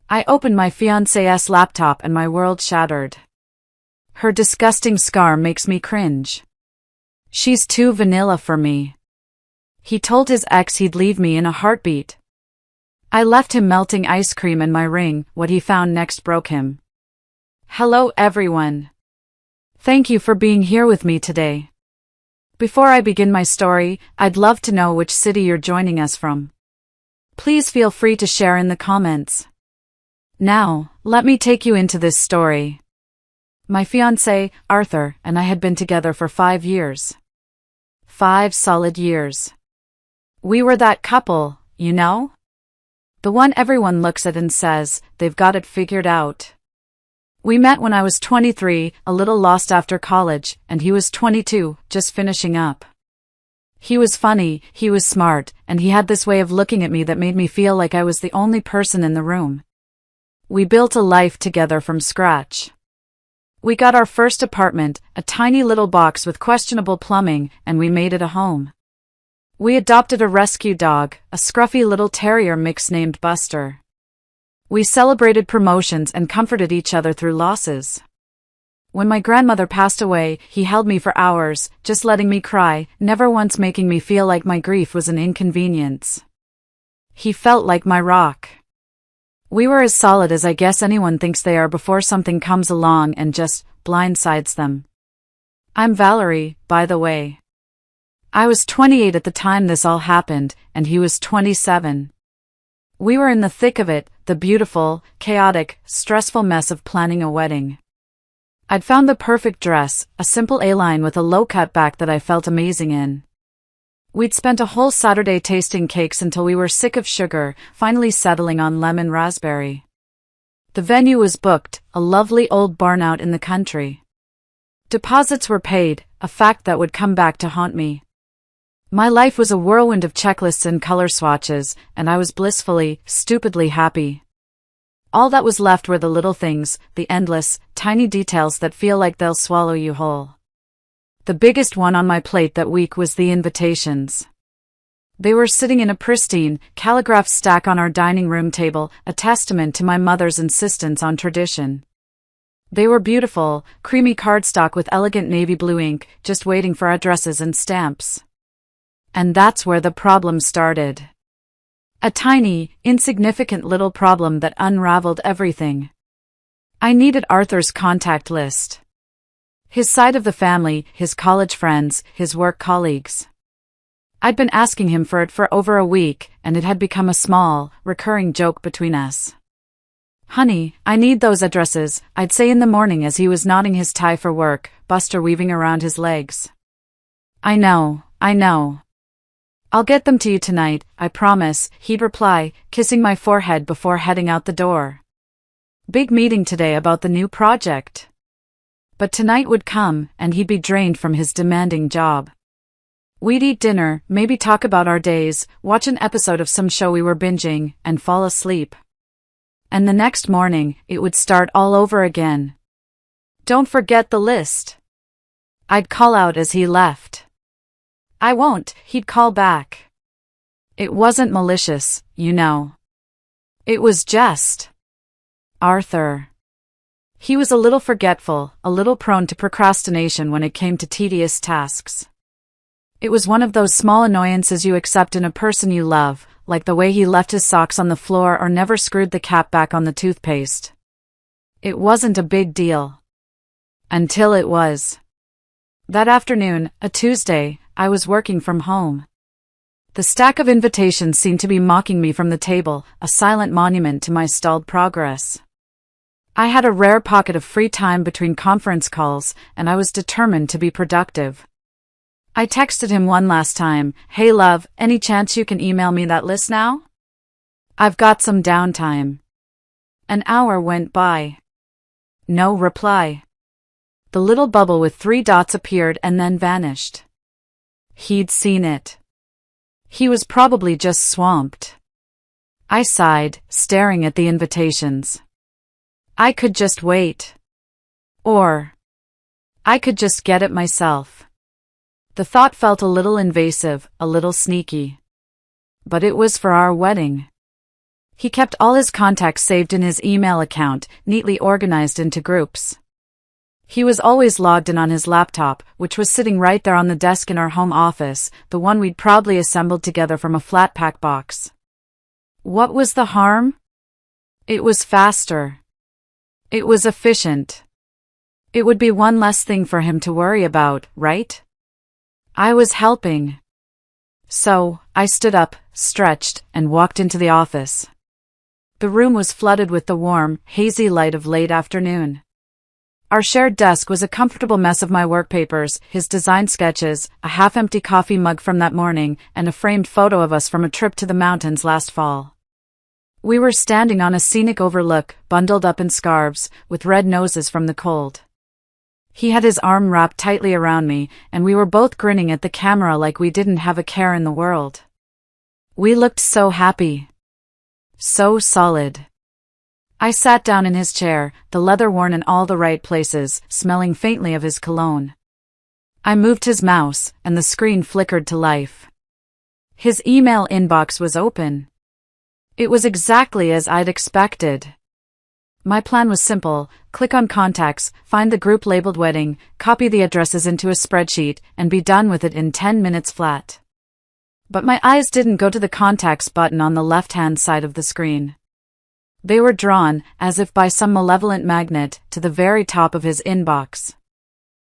I opened my fiancé's laptop and my world shattered. Her disgusting scar makes me cringe. She's too vanilla for me. He told his ex he'd leave me in a heartbeat. I left him melting ice cream and my ring. What he found next broke him. Hello everyone. Thank you for being here with me today. Before I begin my story, I'd love to know which city you're joining us from. Please feel free to share in the comments. Now, let me take you into this story. My fiancé, Arthur, and I had been together for 5 years. 5 solid years. We were that couple, you know? The one everyone looks at and says, they've got it figured out. We met when I was 23, a little lost after college, and he was 22, just finishing up. He was funny, he was smart, and he had this way of looking at me that made me feel like I was the only person in the room. We built a life together from scratch. We got our first apartment, a tiny little box with questionable plumbing, and we made it a home. We adopted a rescue dog, a scruffy little terrier mix named Buster. We celebrated promotions and comforted each other through losses. When my grandmother passed away, he held me for hours, just letting me cry, never once making me feel like my grief was an inconvenience. He felt like my rock. We were as solid as I guess anyone thinks they are before something comes along and just blindsides them. I'm Valerie, by the way. I was 28 at the time this all happened, and he was 27. We were in the thick of it, the beautiful, chaotic, stressful mess of planning a wedding. I'd found the perfect dress, a simple A-line with a low-cut back that I felt amazing in. We'd spent a whole Saturday tasting cakes until we were sick of sugar, finally settling on lemon raspberry. The venue was booked, a lovely old barn out in the country. Deposits were paid, a fact that would come back to haunt me. My life was a whirlwind of checklists and color swatches, and I was blissfully, stupidly happy. All that was left were the little things, the endless, tiny details that feel like they'll swallow you whole. The biggest one on my plate that week was the invitations. They were sitting in a pristine, calligraphed stack on our dining room table, a testament to my mother's insistence on tradition. They were beautiful, creamy cardstock with elegant navy blue ink, just waiting for addresses and stamps. And that's where the problem started. A tiny, insignificant little problem that unraveled everything. I needed Arthur's contact list. His side of the family, his college friends, his work colleagues. I'd been asking him for it for over a week, and it had become a small, recurring joke between us. Honey, I need those addresses, I'd say in the morning as he was knotting his tie for work, Buster weaving around his legs. I know. I'll get them to you tonight, I promise, he'd reply, kissing my forehead before heading out the door. Big meeting today about the new project. But tonight would come, and he'd be drained from his demanding job. We'd eat dinner, maybe talk about our days, watch an episode of some show we were binging, and fall asleep. And the next morning, it would start all over again. Don't forget the list. I'd call out as he left. I won't, he'd call back. It wasn't malicious, you know. It was just Arthur. He was a little forgetful, a little prone to procrastination when it came to tedious tasks. It was one of those small annoyances you accept in a person you love, like the way he left his socks on the floor or never screwed the cap back on the toothpaste. It wasn't a big deal. Until it was. That afternoon, a Tuesday, I was working from home. The stack of invitations seemed to be mocking me from the table, a silent monument to my stalled progress. I had a rare pocket of free time between conference calls, and I was determined to be productive. I texted him one last time, "Hey love, any chance you can email me that list now? I've got some downtime." An hour went by. No reply. The little bubble with 3 dots appeared and then vanished. He'd seen it. He was probably just swamped. I sighed, staring at the invitations. I could just wait. Or I could just get it myself. The thought felt a little invasive, a little sneaky. But it was for our wedding. He kept all his contacts saved in his email account, neatly organized into groups. He was always logged in on his laptop, which was sitting right there on the desk in our home office, the one we'd proudly assembled together from a flat-pack box. What was the harm? It was faster. It was efficient. It would be one less thing for him to worry about, right? I was helping. So, I stood up, stretched, and walked into the office. The room was flooded with the warm, hazy light of late afternoon. Our shared desk was a comfortable mess of my work papers, his design sketches, a half-empty coffee mug from that morning, and a framed photo of us from a trip to the mountains last fall. We were standing on a scenic overlook, bundled up in scarves, with red noses from the cold. He had his arm wrapped tightly around me, and we were both grinning at the camera like we didn't have a care in the world. We looked so happy. So solid. I sat down in his chair, the leather worn in all the right places, smelling faintly of his cologne. I moved his mouse, and the screen flickered to life. His email inbox was open. It was exactly as I'd expected. My plan was simple: click on contacts, find the group labeled wedding, copy the addresses into a spreadsheet, and be done with it in 10 minutes flat. But my eyes didn't go to the contacts button on the left-hand side of the screen. They were drawn, as if by some malevolent magnet, to the very top of his inbox.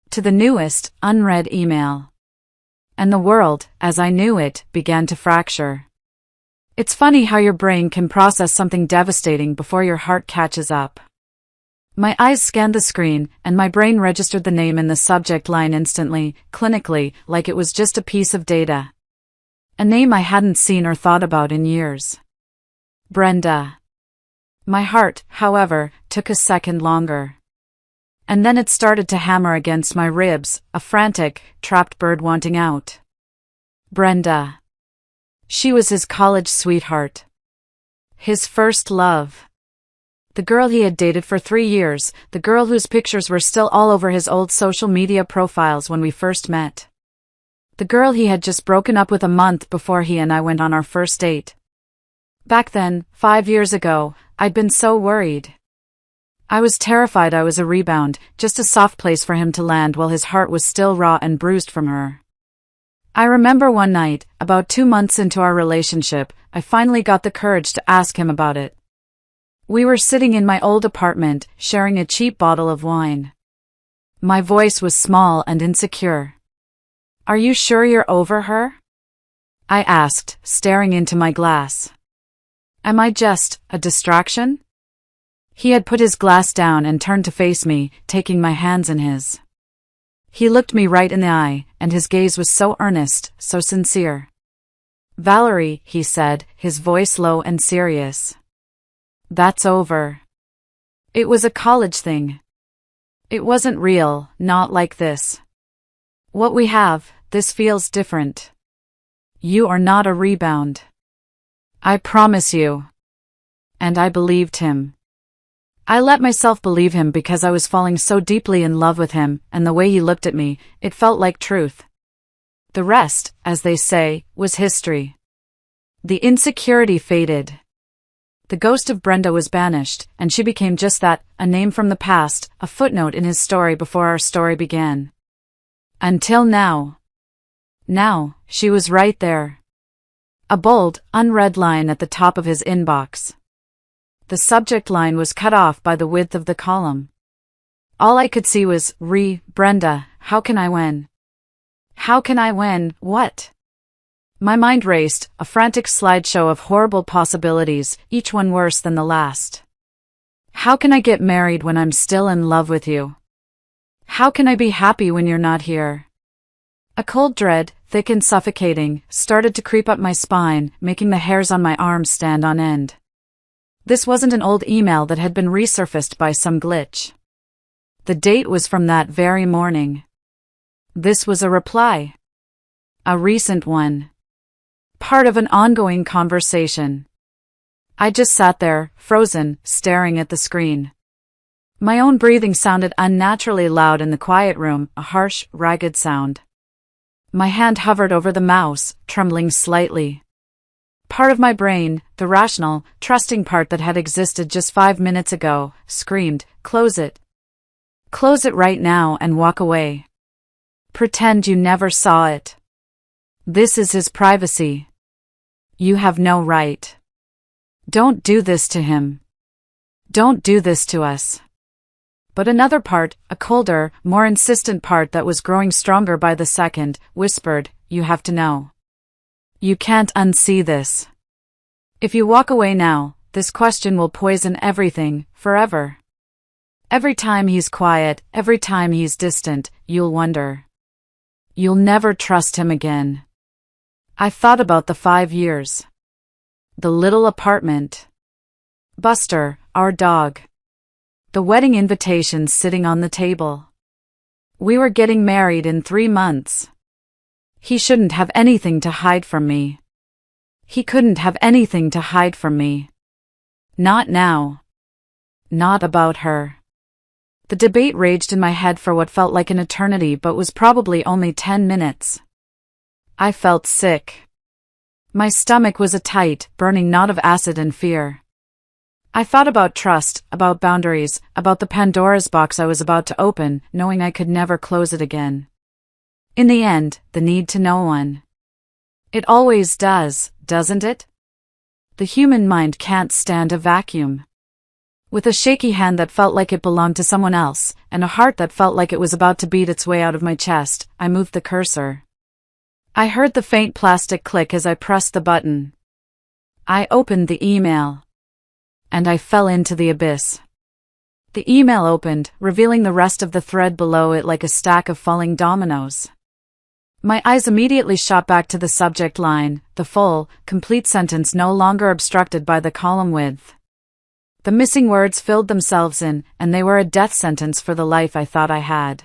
To the newest, unread email. And the world, as I knew it, began to fracture. It's funny how your brain can process something devastating before your heart catches up. My eyes scanned the screen, and my brain registered the name in the subject line instantly, clinically, like it was just a piece of data. A name I hadn't seen or thought about in years. Brenda. My heart, however, took a second longer. And then it started to hammer against my ribs, a frantic, trapped bird wanting out. Brenda. She was his college sweetheart. His first love. The girl he had dated for 3 years, the girl whose pictures were still all over his old social media profiles when we first met. The girl he had just broken up with a month before he and I went on our first date. Back then, 5 years ago, I'd been so worried. I was terrified I was a rebound, just a soft place for him to land while his heart was still raw and bruised from her. I remember one night, about 2 months into our relationship, I finally got the courage to ask him about it. We were sitting in my old apartment, sharing a cheap bottle of wine. My voice was small and insecure. "Are you sure you're over her?" I asked, staring into my glass. "Am I just a distraction?" He had put his glass down and turned to face me, taking my hands in his. He looked me right in the eye, and his gaze was so earnest, so sincere. "Valerie," he said, his voice low and serious. "That's over. It was a college thing. It wasn't real, not like this. What we have, this feels different. You are not a rebound. I promise you." And I believed him. I let myself believe him because I was falling so deeply in love with him, and the way he looked at me, it felt like truth. The rest, as they say, was history. The insecurity faded. The ghost of Brenda was banished, and she became just that, a name from the past, a footnote in his story before our story began. Until now. Now, she was right there. A bold, unread line at the top of his inbox. The subject line was cut off by the width of the column. All I could see was, Brenda, how can I win? How can I win, what? My mind raced, a frantic slideshow of horrible possibilities, each one worse than the last. How can I get married when I'm still in love with you? How can I be happy when you're not here? A cold dread, thick and suffocating, started to creep up my spine, making the hairs on my arms stand on end. This wasn't an old email that had been resurfaced by some glitch. The date was from that very morning. This was a reply. A recent one. Part of an ongoing conversation. I just sat there, frozen, staring at the screen. My own breathing sounded unnaturally loud in the quiet room, a harsh, ragged sound. My hand hovered over the mouse, trembling slightly. Part of my brain, the rational, trusting part that had existed just 5 minutes ago, screamed, "Close it. Close it right now and walk away. Pretend you never saw it. This is his privacy. You have no right. Don't do this to him. Don't do this to us." But another part, a colder, more insistent part that was growing stronger by the second, whispered, "You have to know. You can't unsee this. If you walk away now, this question will poison everything, forever. Every time he's quiet, every time he's distant, you'll wonder. You'll never trust him again." I thought about the 5 years. The little apartment. Buster, our dog. The wedding invitations sitting on the table. We were getting married in 3 months. He shouldn't have anything to hide from me. He couldn't have anything to hide from me. Not now. Not about her. The debate raged in my head for what felt like an eternity but was probably only 10 minutes. I felt sick. My stomach was a tight, burning knot of acid and fear. I thought about trust, about boundaries, about the Pandora's box I was about to open, knowing I could never close it again. In the end, the need to know one. It always does, doesn't it? The human mind can't stand a vacuum. With a shaky hand that felt like it belonged to someone else, and a heart that felt like it was about to beat its way out of my chest, I moved the cursor. I heard the faint plastic click as I pressed the button. I opened the email. And I fell into the abyss. The email opened, revealing the rest of the thread below it like a stack of falling dominoes. My eyes immediately shot back to the subject line, the full, complete sentence no longer obstructed by the column width. The missing words filled themselves in, and they were a death sentence for the life I thought I had.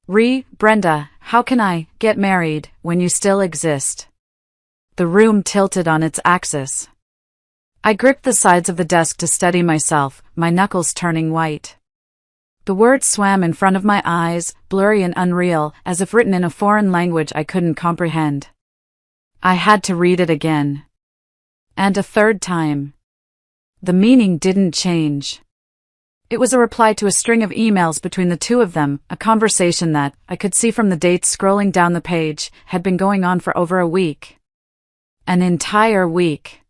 Brenda, how can I get married when you still exist? The room tilted on its axis. I gripped the sides of the desk to steady myself, my knuckles turning white. The words swam in front of my eyes, blurry and unreal, as if written in a foreign language I couldn't comprehend. I had to read it again. And a third time. The meaning didn't change. It was a reply to a string of emails between the two of them, a conversation that, I could see from the dates scrolling down the page, had been going on for over a week. An entire week.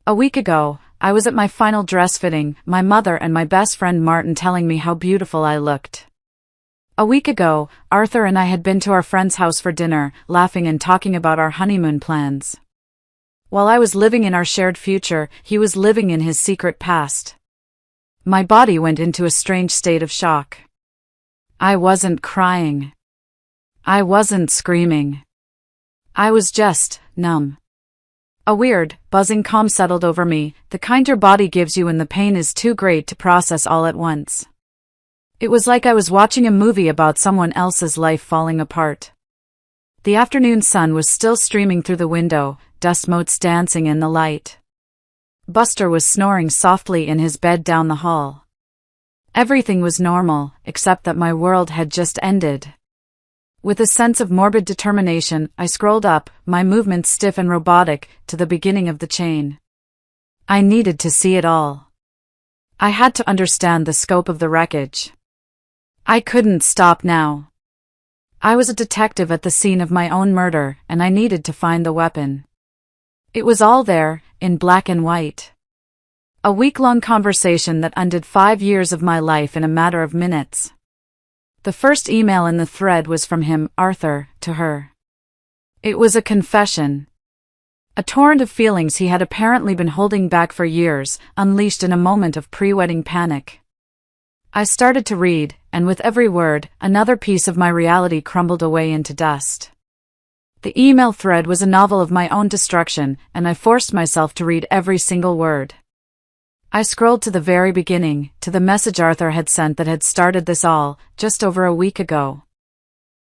A week ago, I was at my final dress fitting, my mother and my best friend Martin telling me how beautiful I looked. A week ago, Arthur and I had been to our friend's house for dinner, laughing and talking about our honeymoon plans. While I was living in our shared future, he was living in his secret past. My body went into a strange state of shock. I wasn't crying. I wasn't screaming. I was just numb. A weird, buzzing calm settled over me, the kind your body gives you when the pain is too great to process all at once. It was like I was watching a movie about someone else's life falling apart. The afternoon sun was still streaming through the window, dust motes dancing in the light. Buster was snoring softly in his bed down the hall. Everything was normal, except that my world had just ended. With a sense of morbid determination, I scrolled up, my movements stiff and robotic, to the beginning of the chain. I needed to see it all. I had to understand the scope of the wreckage. I couldn't stop now. I was a detective at the scene of my own murder, and I needed to find the weapon. It was all there, in black and white. A week-long conversation that undid 5 years of my life in a matter of minutes. The first email in the thread was from him, Arthur, to her. It was a confession. A torrent of feelings he had apparently been holding back for years, unleashed in a moment of pre-wedding panic. I started to read, and with every word, another piece of my reality crumbled away into dust. The email thread was a novel of my own destruction, and I forced myself to read every single word. I scrolled to the very beginning, to the message Arthur had sent that had started this all, just over a week ago.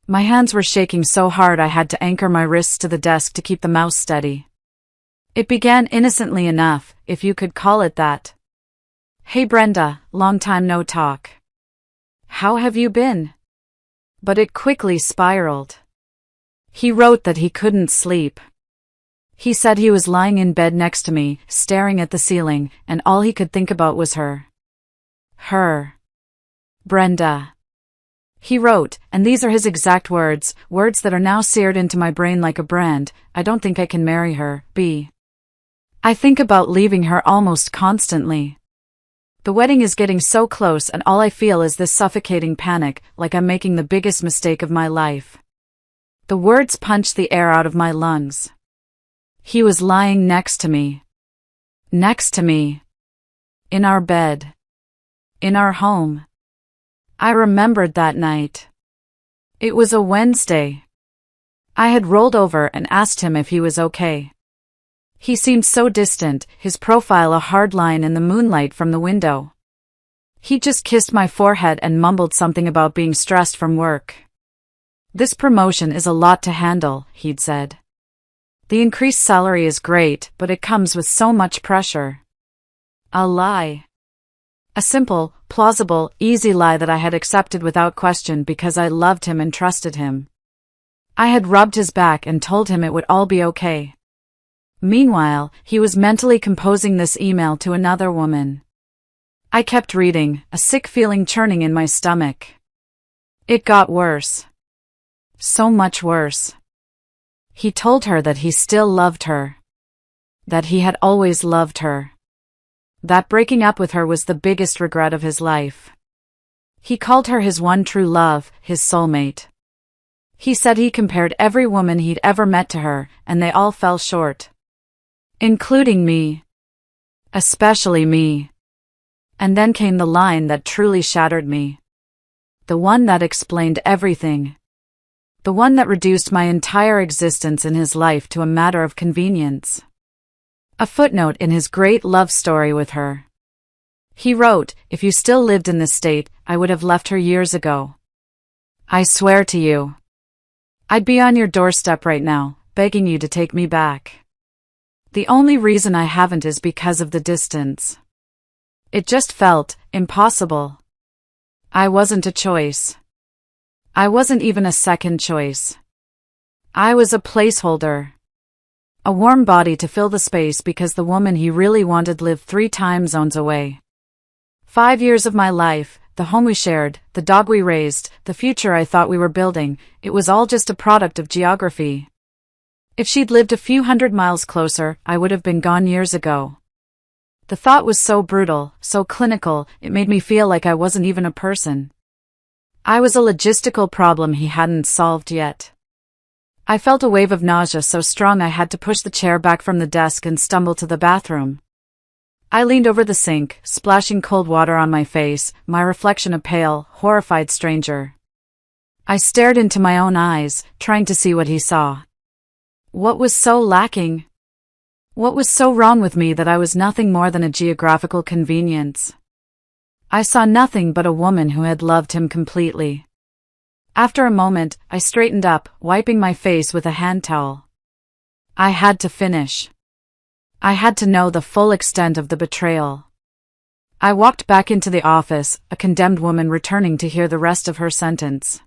My hands were shaking so hard I had to anchor my wrists to the desk to keep the mouse steady. It began innocently enough, if you could call it that. Hey Brenda, long time no talk. How have you been? But it quickly spiraled. He wrote that he couldn't sleep. He said he was lying in bed next to me, staring at the ceiling, and all he could think about was her. Her. Brenda. He wrote, and these are his exact words, words that are now seared into my brain like a brand, I don't think I can marry her, B. I think about leaving her almost constantly. The wedding is getting so close and all I feel is this suffocating panic, like I'm making the biggest mistake of my life. The words punched the air out of my lungs. He was lying next to me. Next to me. In our bed. In our home. I remembered that night. It was a Wednesday. I had rolled over and asked him if he was okay. He seemed so distant, his profile a hard line in the moonlight from the window. He just kissed my forehead and mumbled something about being stressed from work. This promotion is a lot to handle, he'd said. The increased salary is great, but it comes with so much pressure. A lie. A simple, plausible, easy lie that I had accepted without question because I loved him and trusted him. I had rubbed his back and told him it would all be okay. Meanwhile, he was mentally composing this email to another woman. I kept reading, a sick feeling churning in my stomach. It got worse. So much worse. He told her that he still loved her. That he had always loved her. That breaking up with her was the biggest regret of his life. He called her his one true love, his soulmate. He said he compared every woman he'd ever met to her, and they all fell short. Including me. Especially me. And then came the line that truly shattered me. The one that explained everything. The one that reduced my entire existence in his life to a matter of convenience. A footnote in his great love story with her. He wrote, if you still lived in this state, I would have left her years ago. I swear to you. I'd be on your doorstep right now, begging you to take me back. The only reason I haven't is because of the distance. It just felt impossible. I wasn't a choice. I wasn't even a second choice. I was a placeholder. A warm body to fill the space because the woman he really wanted lived 3 time zones away. 5 years of my life, the home we shared, the dog we raised, the future I thought we were building, it was all just a product of geography. If she'd lived a few hundred miles closer, I would have been gone years ago. The thought was so brutal, so clinical, it made me feel like I wasn't even a person. I was a logistical problem he hadn't solved yet. I felt a wave of nausea so strong I had to push the chair back from the desk and stumble to the bathroom. I leaned over the sink, splashing cold water on my face, my reflection a pale, horrified stranger. I stared into my own eyes, trying to see what he saw. What was so lacking? What was so wrong with me that I was nothing more than a geographical convenience? I saw nothing but a woman who had loved him completely. After a moment, I straightened up, wiping my face with a hand towel. I had to finish. I had to know the full extent of the betrayal. I walked back into the office, a condemned woman returning to hear the rest of her sentence.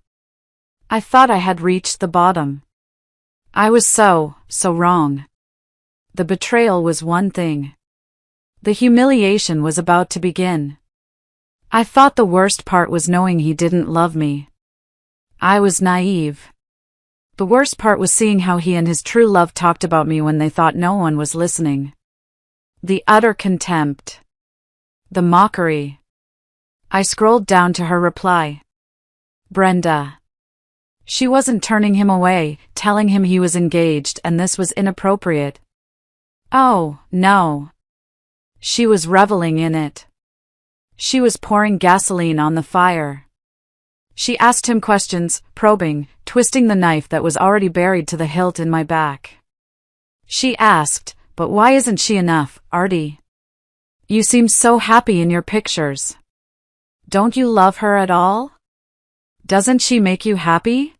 I thought I had reached the bottom. I was so wrong. The betrayal was one thing. The humiliation was about to begin. I thought the worst part was knowing he didn't love me. I was naive. The worst part was seeing how he and his true love talked about me when they thought no one was listening. The utter contempt. The mockery. I scrolled down to her reply. Brenda. She wasn't turning him away, telling him he was engaged and this was inappropriate. Oh, no. She was reveling in it. She was pouring gasoline on the fire. She asked him questions, probing, twisting the knife that was already buried to the hilt in my back. She asked, but why isn't she enough, Artie? You seem so happy in your pictures. Don't you love her at all? Doesn't she make you happy?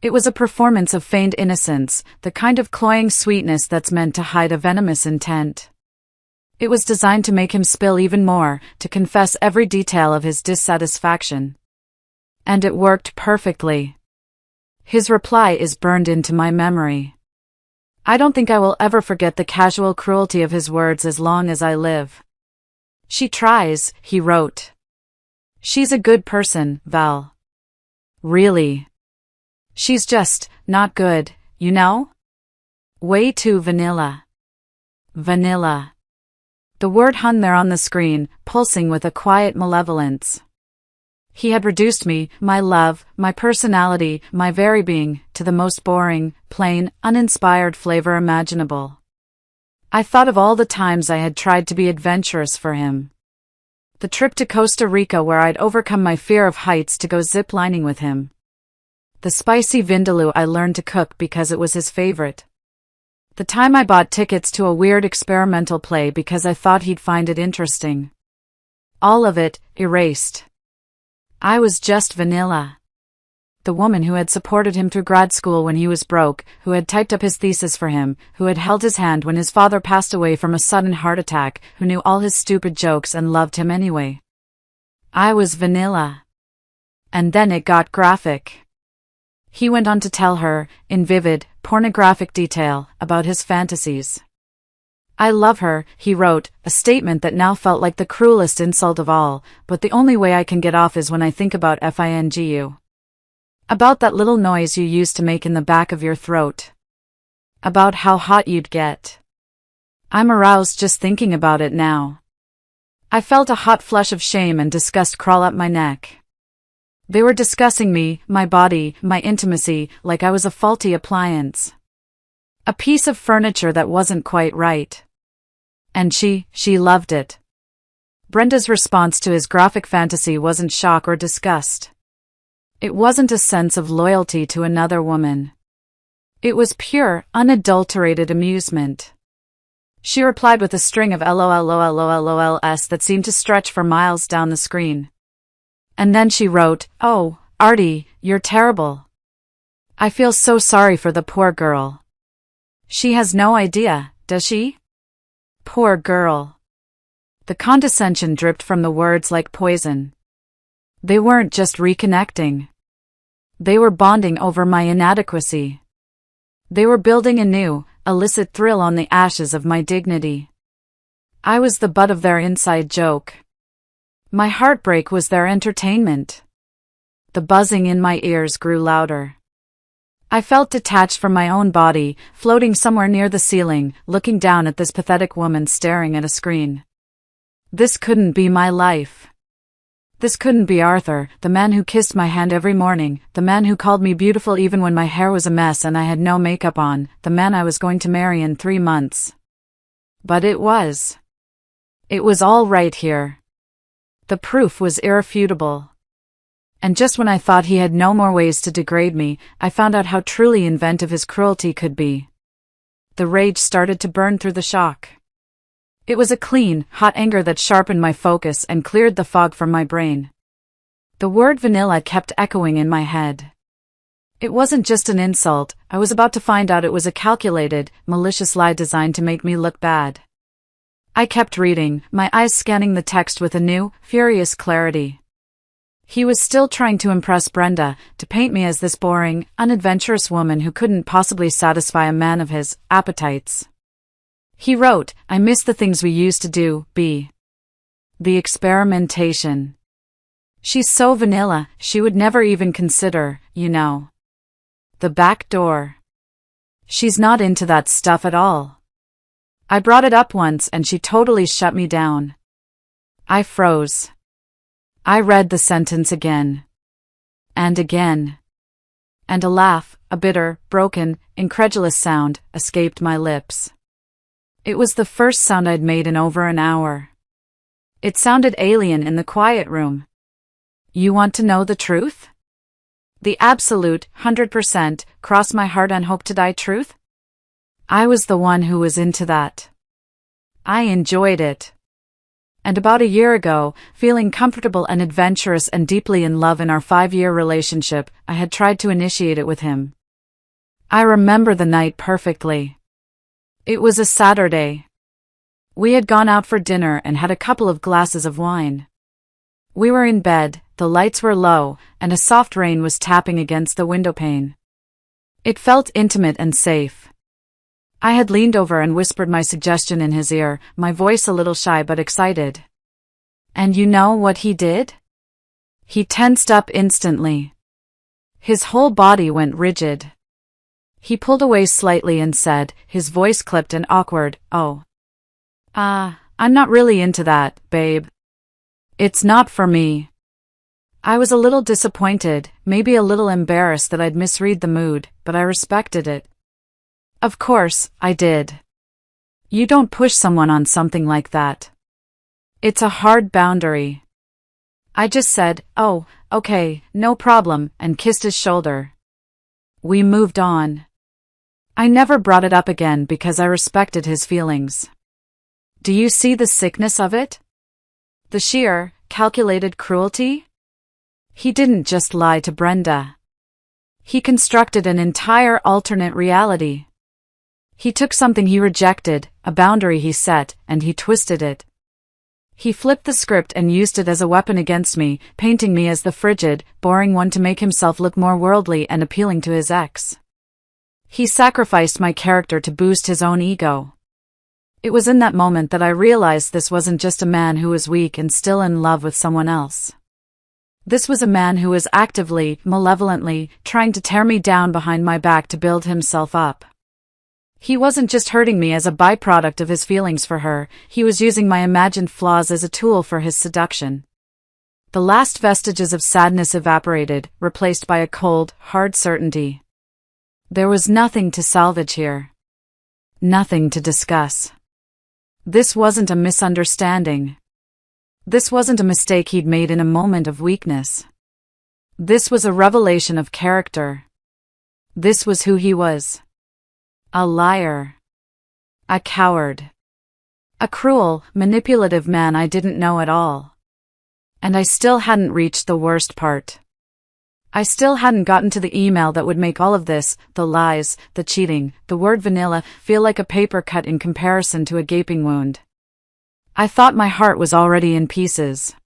It was a performance of feigned innocence, the kind of cloying sweetness that's meant to hide a venomous intent. It was designed to make him spill even more, to confess every detail of his dissatisfaction. And it worked perfectly. His reply is burned into my memory. I don't think I will ever forget the casual cruelty of his words as long as I live. She tries, he wrote. She's a good person, Val. Really? She's just not good, you know? Way too vanilla. Vanilla. The word hung there on the screen, pulsing with a quiet malevolence. He had reduced me, my love, my personality, my very being, to the most boring, plain, uninspired flavor imaginable. I thought of all the times I had tried to be adventurous for him. The trip to Costa Rica where I'd overcome my fear of heights to go zip-lining with him. The spicy vindaloo I learned to cook because it was his favorite. The time I bought tickets to a weird experimental play because I thought he'd find it interesting. All of it, erased. I was just vanilla. The woman who had supported him through grad school when he was broke, who had typed up his thesis for him, who had held his hand when his father passed away from a sudden heart attack, who knew all his stupid jokes and loved him anyway. I was vanilla. And then it got graphic. He went on to tell her, in vivid, pornographic detail, about his fantasies. I love her, he wrote, a statement that now felt like the cruelest insult of all, but the only way I can get off is when I think about FINGU. About that little noise you used to make in the back of your throat. About how hot you'd get. I'm aroused just thinking about it now. I felt a hot flush of shame and disgust crawl up my neck. They were discussing me, my body, my intimacy, like I was a faulty appliance. A piece of furniture that wasn't quite right. And she loved it. Brenda's response to his graphic fantasy wasn't shock or disgust. It wasn't a sense of loyalty to another woman. It was pure, unadulterated amusement. She replied with a string of LOLs that seemed to stretch for miles down the screen. And then she wrote, "Oh, Artie, you're terrible. I feel so sorry for the poor girl. She has no idea, does she? Poor girl." The condescension dripped from the words like poison. They weren't just reconnecting. They were bonding over my inadequacy. They were building a new, illicit thrill on the ashes of my dignity. I was the butt of their inside joke. My heartbreak was their entertainment. The buzzing in my ears grew louder. I felt detached from my own body, floating somewhere near the ceiling, looking down at this pathetic woman staring at a screen. This couldn't be my life. This couldn't be Arthur, the man who kissed my hand every morning, the man who called me beautiful even when my hair was a mess and I had no makeup on, the man I was going to marry in 3 months. But it was. It was all right here. The proof was irrefutable. And just when I thought he had no more ways to degrade me, I found out how truly inventive his cruelty could be. The rage started to burn through the shock. It was a clean, hot anger that sharpened my focus and cleared the fog from my brain. The word vanilla kept echoing in my head. It wasn't just an insult, I was about to find out it was a calculated, malicious lie designed to make me look bad. I kept reading, my eyes scanning the text with a new, furious clarity. He was still trying to impress Brenda, to paint me as this boring, unadventurous woman who couldn't possibly satisfy a man of his appetites. He wrote, "I miss the things we used to do, B. The experimentation. She's so vanilla, she would never even consider, you know. The back door. She's not into that stuff at all." I brought it up once and she totally shut me down. I froze. I read the sentence again. And again. And a laugh, a bitter, broken, incredulous sound, escaped my lips. It was the first sound I'd made in over an hour. It sounded alien in the quiet room. You want to know the truth? The absolute, 100%, cross my heart and hope to die truth? I was the one who was into that. I enjoyed it. And about a year ago, feeling comfortable and adventurous and deeply in love in our 5-year relationship, I had tried to initiate it with him. I remember the night perfectly. It was a Saturday. We had gone out for dinner and had a couple of glasses of wine. We were in bed, the lights were low, and a soft rain was tapping against the windowpane. It felt intimate and safe. I had leaned over and whispered my suggestion in his ear, my voice a little shy but excited. And you know what he did? He tensed up instantly. His whole body went rigid. He pulled away slightly and said, his voice clipped and awkward, "Oh. I'm not really into that, babe. It's not for me." I was a little disappointed, maybe a little embarrassed that I'd misread the mood, but I respected it. Of course, I did. You don't push someone on something like that. It's a hard boundary. I just said, "Oh, okay, no problem," and kissed his shoulder. We moved on. I never brought it up again because I respected his feelings. Do you see the sickness of it? The sheer, calculated cruelty? He didn't just lie to Brenda. He constructed an entire alternate reality. He took something he rejected, a boundary he set, and he twisted it. He flipped the script and used it as a weapon against me, painting me as the frigid, boring one to make himself look more worldly and appealing to his ex. He sacrificed my character to boost his own ego. It was in that moment that I realized this wasn't just a man who was weak and still in love with someone else. This was a man who was actively, malevolently, trying to tear me down behind my back to build himself up. He wasn't just hurting me as a byproduct of his feelings for her, he was using my imagined flaws as a tool for his seduction. The last vestiges of sadness evaporated, replaced by a cold, hard certainty. There was nothing to salvage here. Nothing to discuss. This wasn't a misunderstanding. This wasn't a mistake he'd made in a moment of weakness. This was a revelation of character. This was who he was. A liar. A coward. A cruel, manipulative man I didn't know at all. And I still hadn't reached the worst part. I still hadn't gotten to the email that would make all of this, the lies, the cheating, the word vanilla, feel like a paper cut in comparison to a gaping wound. I thought my heart was already in pieces.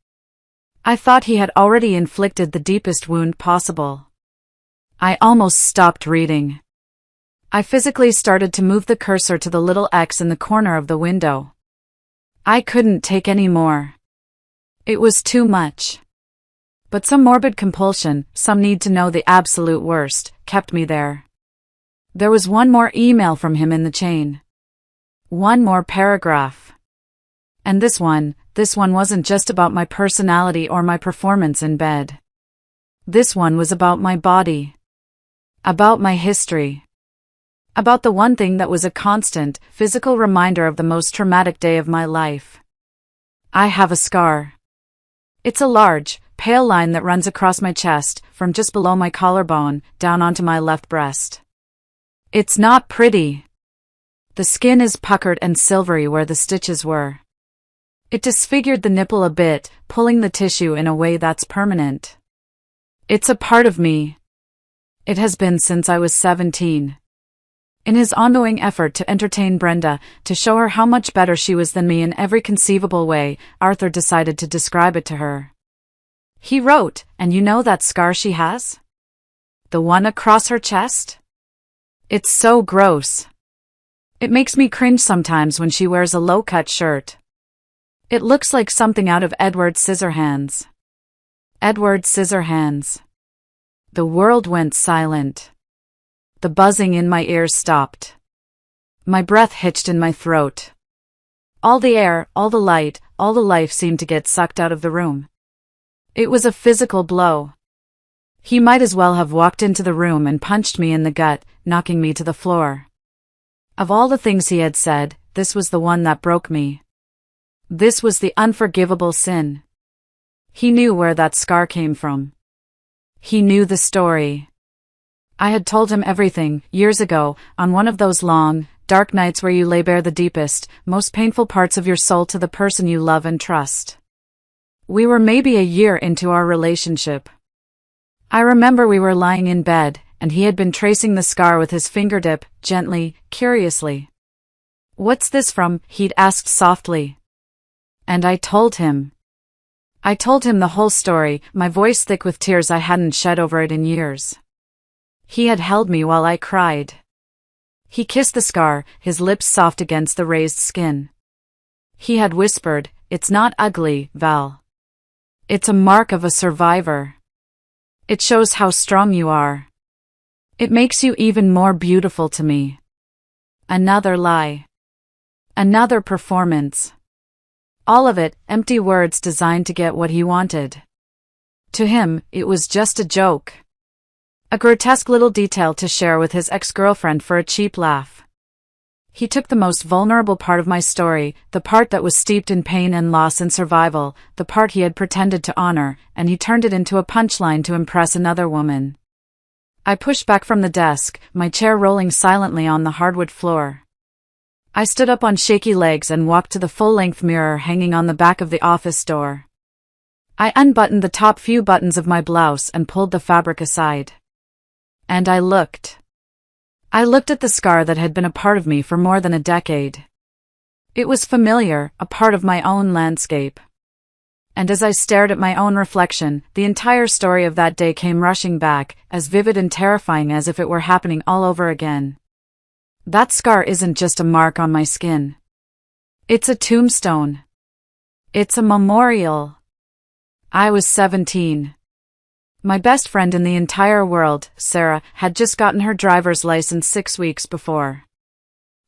I thought he had already inflicted the deepest wound possible. I almost stopped reading. I physically started to move the cursor to the little X in the corner of the window. I couldn't take any more. It was too much. But some morbid compulsion, some need to know the absolute worst, kept me there. There was one more email from him in the chain. One more paragraph. And this one wasn't just about my personality or my performance in bed. This one was about my body. About my history. About the one thing that was a constant, physical reminder of the most traumatic day of my life. I have a scar. It's a large, pale line that runs across my chest, from just below my collarbone, down onto my left breast. It's not pretty. The skin is puckered and silvery where the stitches were. It disfigured the nipple a bit, pulling the tissue in a way that's permanent. It's a part of me. It has been since I was 17. In his ongoing effort to entertain Brenda, to show her how much better she was than me in every conceivable way, Arthur decided to describe it to her. He wrote, "And you know that scar she has? The one across her chest? It's so gross. It makes me cringe sometimes when she wears a low-cut shirt. It looks like something out of Edward Scissorhands." Edward Scissorhands. The world went silent. The buzzing in my ears stopped. My breath hitched in my throat. All the air, all the light, all the life seemed to get sucked out of the room. It was a physical blow. He might as well have walked into the room and punched me in the gut, knocking me to the floor. Of all the things he had said, this was the one that broke me. This was the unforgivable sin. He knew where that scar came from. He knew the story. I had told him everything, years ago, on one of those long, dark nights where you lay bare the deepest, most painful parts of your soul to the person you love and trust. We were maybe a year into our relationship. I remember we were lying in bed, and he had been tracing the scar with his fingertip, gently, curiously. "What's this from?" he'd asked softly. And I told him. I told him the whole story, my voice thick with tears I hadn't shed over it in years. He had held me while I cried. He kissed the scar, his lips soft against the raised skin. He had whispered, "It's not ugly, Val. It's a mark of a survivor. It shows how strong you are. It makes you even more beautiful to me." Another lie. Another performance. All of it, empty words designed to get what he wanted. To him, it was just a joke. A grotesque little detail to share with his ex-girlfriend for a cheap laugh. He took the most vulnerable part of my story, the part that was steeped in pain and loss and survival, the part he had pretended to honor, and he turned it into a punchline to impress another woman. I pushed back from the desk, my chair rolling silently on the hardwood floor. I stood up on shaky legs and walked to the full-length mirror hanging on the back of the office door. I unbuttoned the top few buttons of my blouse and pulled the fabric aside. And I looked. I looked at the scar that had been a part of me for more than a decade. It was familiar, a part of my own landscape. And as I stared at my own reflection, the entire story of that day came rushing back, as vivid and terrifying as if it were happening all over again. That scar isn't just a mark on my skin. It's a tombstone. It's a memorial. I was 17. My best friend in the entire world, Sarah, had just gotten her driver's license 6 weeks before.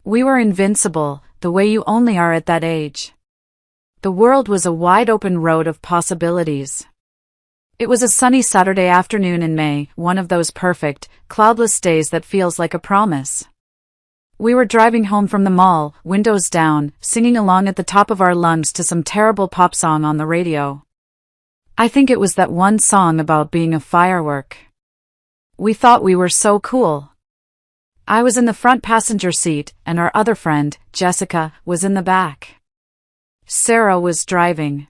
We were invincible, the way you only are at that age. The world was a wide-open road of possibilities. It was a sunny Saturday afternoon in May, one of those perfect, cloudless days that feels like a promise. We were driving home from the mall, windows down, singing along at the top of our lungs to some terrible pop song on the radio. I think it was that one song about being a firework. We thought we were so cool. I was in the front passenger seat, and our other friend, Jessica, was in the back. Sarah was driving.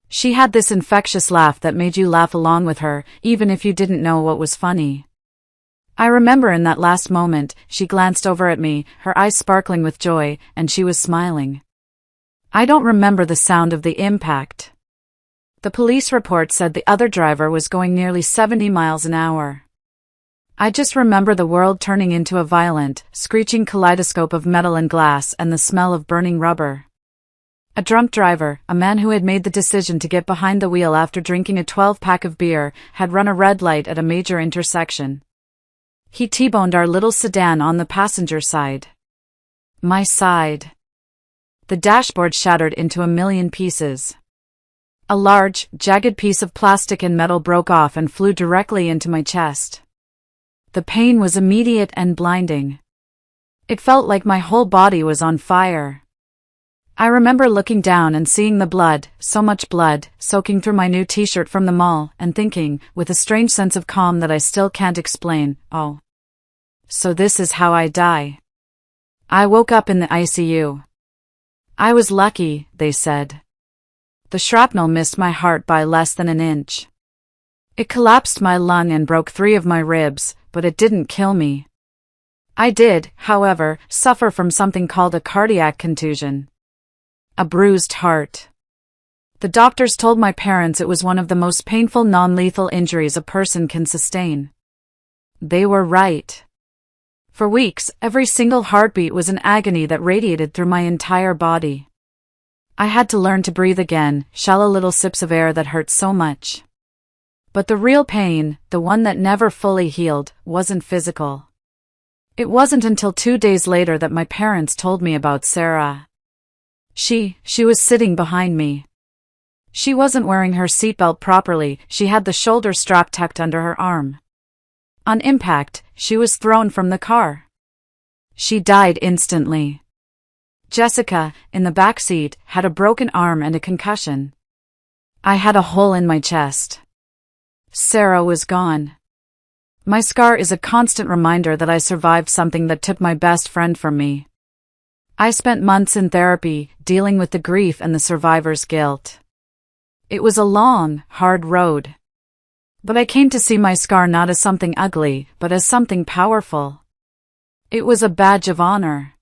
She had this infectious laugh that made you laugh along with her, even if you didn't know what was funny. I remember in that last moment, she glanced over at me, her eyes sparkling with joy, and she was smiling. I don't remember the sound of the impact. The police report said the other driver was going nearly 70 miles an hour. I just remember the world turning into a violent, screeching kaleidoscope of metal and glass and the smell of burning rubber. A drunk driver, a man who had made the decision to get behind the wheel after drinking a 12-pack of beer, had run a red light at a major intersection. He T-boned our little sedan on the passenger side. My side. The dashboard shattered into a million pieces. A large, jagged piece of plastic and metal broke off and flew directly into my chest. The pain was immediate and blinding. It felt like my whole body was on fire. I remember looking down and seeing the blood, so much blood, soaking through my new t-shirt from the mall, and thinking, with a strange sense of calm that I still can't explain, oh. So this is how I die. I woke up in the ICU. I was lucky, they said. The shrapnel missed my heart by less than an inch. It collapsed my lung and broke 3 of my ribs, but it didn't kill me. I did, however, suffer from something called a cardiac contusion. A bruised heart. The doctors told my parents it was one of the most painful non-lethal injuries a person can sustain. They were right. For weeks, every single heartbeat was an agony that radiated through my entire body. I had to learn to breathe again, shallow little sips of air that hurt so much. But the real pain, the one that never fully healed, wasn't physical. It wasn't until 2 days later that my parents told me about Sarah. She was sitting behind me. She wasn't wearing her seatbelt properly, she had the shoulder strap tucked under her arm. On impact, she was thrown from the car. She died instantly. Jessica, in the back seat, had a broken arm and a concussion. I had a hole in my chest. Sarah was gone. My scar is a constant reminder that I survived something that took my best friend from me. I spent months in therapy, dealing with the grief and the survivor's guilt. It was a long, hard road. But I came to see my scar not as something ugly, but as something powerful. It was a badge of honor.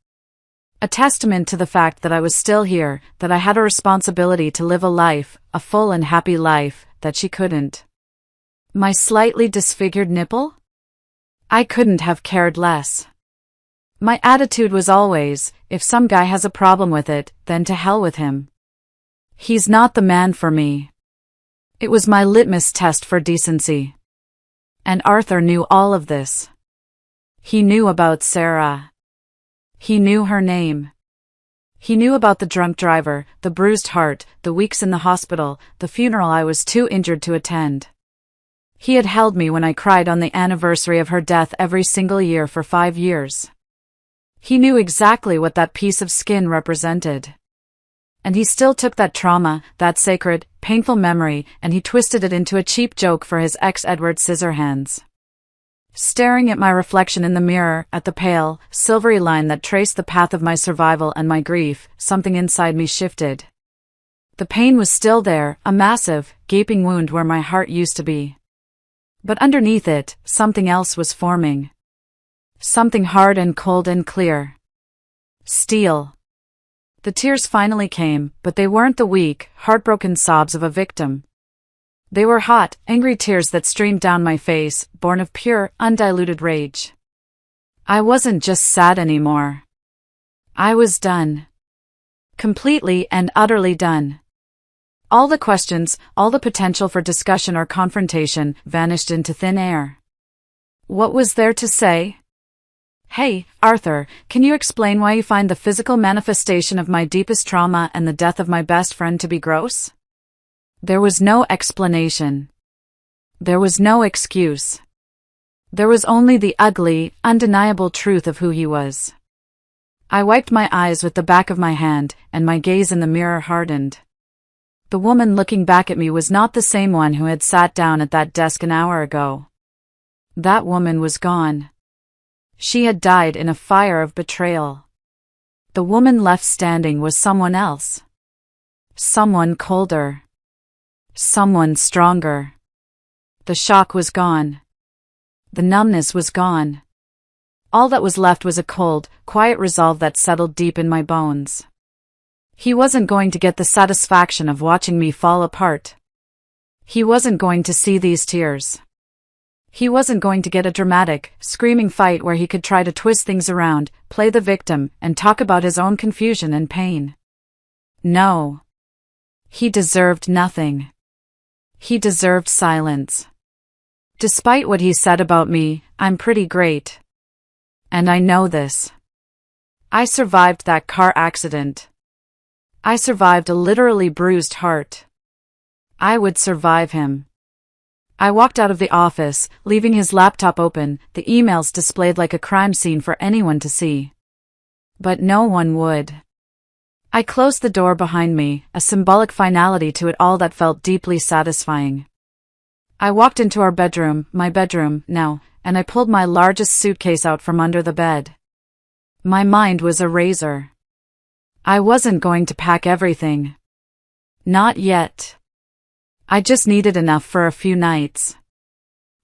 A testament to the fact that I was still here, that I had a responsibility to live a life, a full and happy life, that she couldn't. My slightly disfigured nipple? I couldn't have cared less. My attitude was always, if some guy has a problem with it, then to hell with him. He's not the man for me. It was my litmus test for decency. And Arthur knew all of this. He knew about Sarah. He knew her name. He knew about the drunk driver, the bruised heart, the weeks in the hospital, the funeral I was too injured to attend. He had held me when I cried on the anniversary of her death every single year for 5 years. He knew exactly what that piece of skin represented. And he still took that trauma, that sacred, painful memory, and he twisted it into a cheap joke for his ex Edward Scissorhands. Staring at my reflection in the mirror, at the pale, silvery line that traced the path of my survival and my grief, something inside me shifted. The pain was still there, a massive, gaping wound where my heart used to be. But underneath it, something else was forming. Something hard and cold and clear. Steel. The tears finally came, but they weren't the weak, heartbroken sobs of a victim. They were hot, angry tears that streamed down my face, born of pure, undiluted rage. I wasn't just sad anymore. I was done. Completely and utterly done. All the questions, all the potential for discussion or confrontation, vanished into thin air. What was there to say? Hey, Arthur, can you explain why you find the physical manifestation of my deepest trauma and the death of my best friend to be gross? There was no explanation. There was no excuse. There was only the ugly, undeniable truth of who he was. I wiped my eyes with the back of my hand, and my gaze in the mirror hardened. The woman looking back at me was not the same one who had sat down at that desk an hour ago. That woman was gone. She had died in a fire of betrayal. The woman left standing was someone else. Someone colder. Someone stronger. The shock was gone. The numbness was gone. All that was left was a cold, quiet resolve that settled deep in my bones. He wasn't going to get the satisfaction of watching me fall apart. He wasn't going to see these tears. He wasn't going to get a dramatic, screaming fight where he could try to twist things around, play the victim, and talk about his own confusion and pain. No. He deserved nothing. He deserved silence. Despite what he said about me, I'm pretty great. And I know this. I survived that car accident. I survived a literally bruised heart. I would survive him. I walked out of the office, leaving his laptop open, the emails displayed like a crime scene for anyone to see. But no one would. I closed the door behind me, a symbolic finality to it all that felt deeply satisfying. I walked into our bedroom, my bedroom, now, and I pulled my largest suitcase out from under the bed. My mind was a razor. I wasn't going to pack everything. Not yet. I just needed enough for a few nights.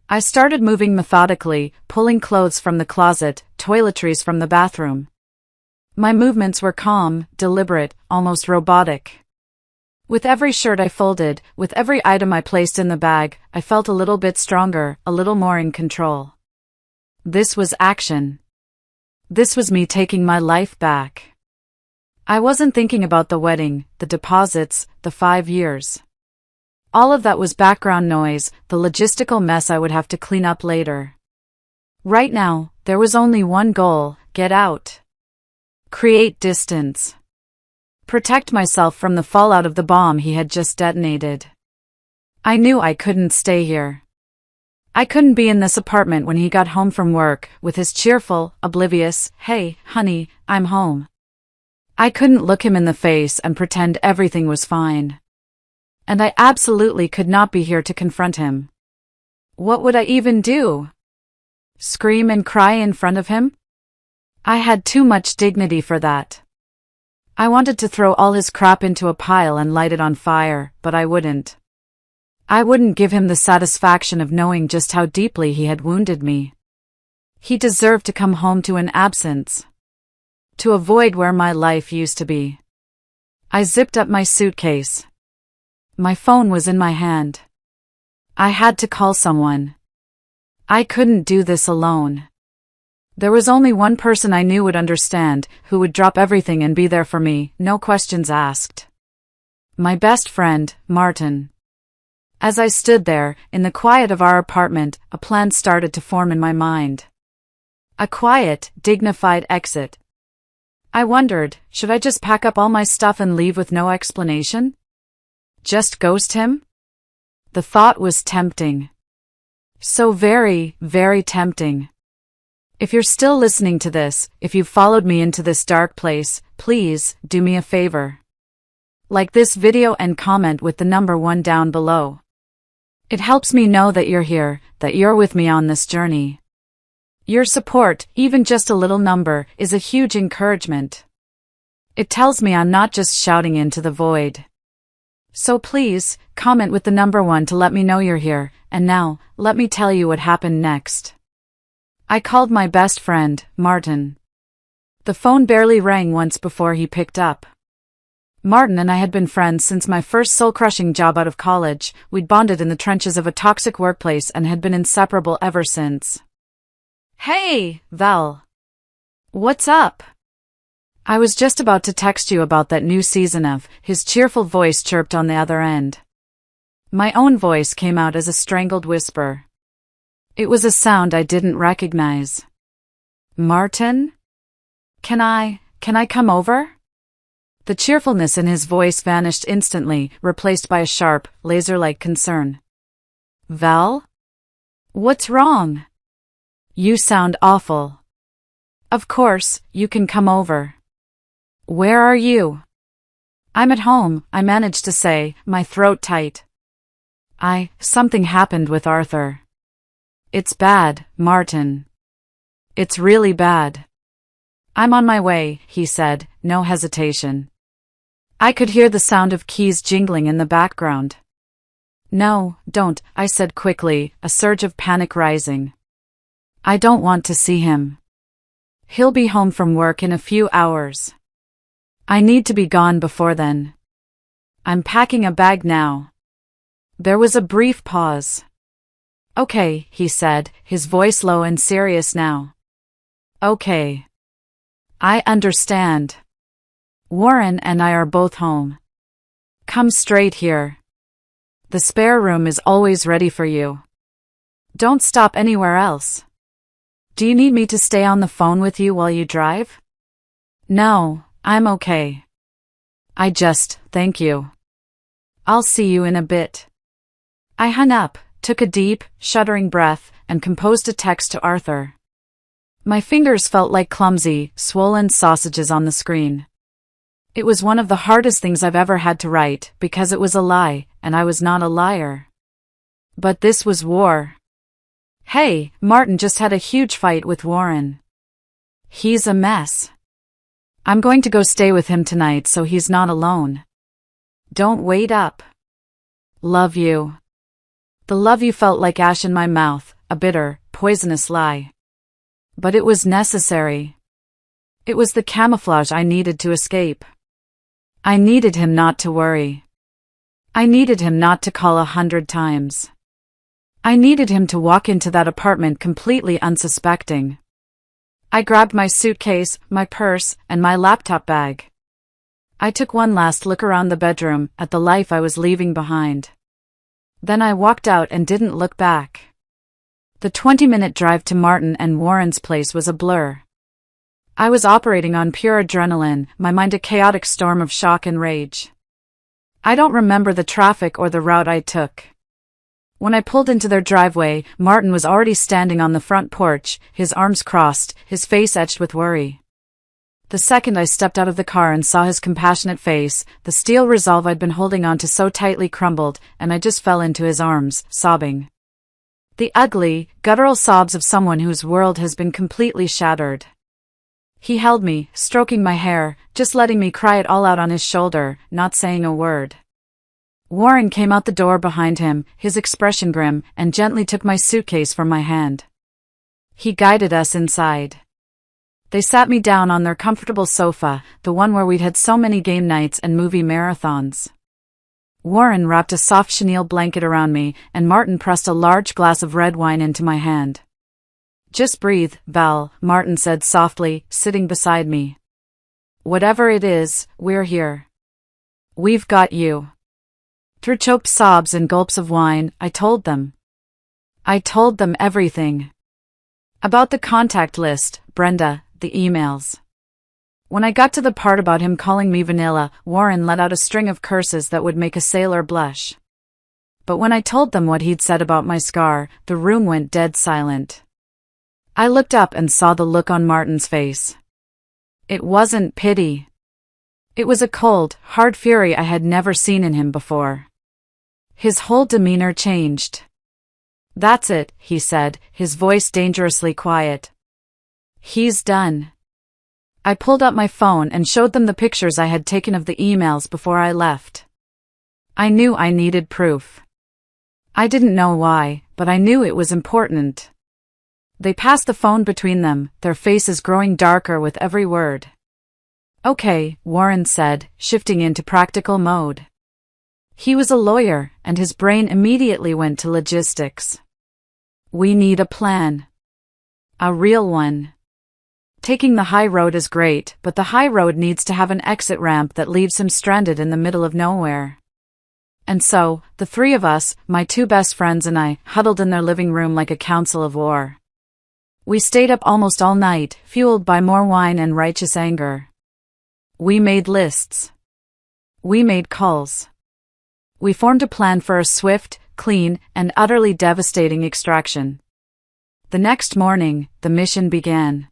I started moving methodically, pulling clothes from the closet, toiletries from the bathroom. My movements were calm, deliberate, almost robotic. With every shirt I folded, with every item I placed in the bag, I felt a little bit stronger, a little more in control. This was action. This was me taking my life back. I wasn't thinking about the wedding, the deposits, the 5 years. All of that was background noise, the logistical mess I would have to clean up later. Right now, there was only one goal: get out. Create distance. Protect myself from the fallout of the bomb he had just detonated. I knew I couldn't stay here. I couldn't be in this apartment when he got home from work, with his cheerful, oblivious, "Hey, honey, I'm home." I couldn't look him in the face and pretend everything was fine. And I absolutely could not be here to confront him. What would I even do? Scream and cry in front of him? I had too much dignity for that. I wanted to throw all his crap into a pile and light it on fire, but I wouldn't. I wouldn't give him the satisfaction of knowing just how deeply he had wounded me. He deserved to come home to an absence. To avoid where my life used to be. I zipped up my suitcase. My phone was in my hand. I had to call someone. I couldn't do this alone. There was only one person I knew would understand, who would drop everything and be there for me, no questions asked. My best friend, Martin. As I stood there, in the quiet of our apartment, a plan started to form in my mind. A quiet, dignified exit. I wondered, should I just pack up all my stuff and leave with no explanation? Just ghost him? The thought was tempting. So very, very tempting. If you're still listening to this, if you've followed me into this dark place, please, do me a favor. Like this video and comment with the number 1 down below. It helps me know that you're here, that you're with me on this journey. Your support, even just a little number, is a huge encouragement. It tells me I'm not just shouting into the void. So please, comment with the number 1 to let me know you're here, and now, let me tell you what happened next. I called my best friend, Martin. The phone barely rang once before he picked up. Martin and I had been friends since my first soul-crushing job out of college. We'd bonded in the trenches of a toxic workplace and had been inseparable ever since. Hey, Val. What's up? I was just about to text you about that new season of, his cheerful voice chirped on the other end. My own voice came out as a strangled whisper. It was a sound I didn't recognize. Martin? Can I come over? The cheerfulness in his voice vanished instantly, replaced by a sharp, laser-like concern. Val? What's wrong? You sound awful. Of course, you can come over. Where are you? I'm at home, I managed to say, my throat tight. Something happened with Arthur. It's bad, Martin. It's really bad. I'm on my way, he said, no hesitation. I could hear the sound of keys jingling in the background. No, don't, I said quickly, a surge of panic rising. I don't want to see him. He'll be home from work in a few hours. I need to be gone before then. I'm packing a bag now. There was a brief pause. Okay, he said, his voice low and serious now. Okay. I understand. Warren and I are both home. Come straight here. The spare room is always ready for you. Don't stop anywhere else. Do you need me to stay on the phone with you while you drive? No, I'm okay. Thank you. I'll see you in a bit. I hung up, took a deep, shuddering breath, and composed a text to Arthur. My fingers felt like clumsy, swollen sausages on the screen. It was one of the hardest things I've ever had to write, because it was a lie, and I was not a liar. But this was war. Hey, Martin just had a huge fight with Warren. He's a mess. I'm going to go stay with him tonight so he's not alone. Don't wait up. Love you. The love you felt like ash in my mouth, a bitter, poisonous lie. But it was necessary. It was the camouflage I needed to escape. I needed him not to worry. I needed him not to call 100 times. I needed him to walk into that apartment completely unsuspecting. I grabbed my suitcase, my purse, and my laptop bag. I took one last look around the bedroom, at the life I was leaving behind. Then I walked out and didn't look back. The 20-minute drive to Martin and Warren's place was a blur. I was operating on pure adrenaline, my mind a chaotic storm of shock and rage. I don't remember the traffic or the route I took. When I pulled into their driveway, Martin was already standing on the front porch, his arms crossed, his face etched with worry. The second I stepped out of the car and saw his compassionate face, the steel resolve I'd been holding onto so tightly crumbled, and I just fell into his arms, sobbing. The ugly, guttural sobs of someone whose world has been completely shattered. He held me, stroking my hair, just letting me cry it all out on his shoulder, not saying a word. Warren came out the door behind him, his expression grim, and gently took my suitcase from my hand. He guided us inside. They sat me down on their comfortable sofa, the one where we'd had so many game nights and movie marathons. Warren wrapped a soft chenille blanket around me, and Martin pressed a large glass of red wine into my hand. Just breathe, Val, Martin said softly, sitting beside me. Whatever it is, we're here. We've got you. Through choked sobs and gulps of wine, I told them. I told them everything. About the contact list, Brenda, the emails. When I got to the part about him calling me vanilla, Warren let out a string of curses that would make a sailor blush. But when I told them what he'd said about my scar, the room went dead silent. I looked up and saw the look on Martin's face. It wasn't pity. It was a cold, hard fury I had never seen in him before. His whole demeanor changed. That's it, he said, his voice dangerously quiet. He's done. I pulled up my phone and showed them the pictures I had taken of the emails before I left. I knew I needed proof. I didn't know why, but I knew it was important. They passed the phone between them, their faces growing darker with every word. Okay, Warren said, shifting into practical mode. He was a lawyer, and his brain immediately went to logistics. We need a plan. A real one. Taking the high road is great, but the high road needs to have an exit ramp that leaves him stranded in the middle of nowhere. And so, the three of us, my two best friends and I, huddled in their living room like a council of war. We stayed up almost all night, fueled by more wine and righteous anger. We made lists. We made calls. We formed a plan for a swift, clean, and utterly devastating extraction. The next morning, the mission began.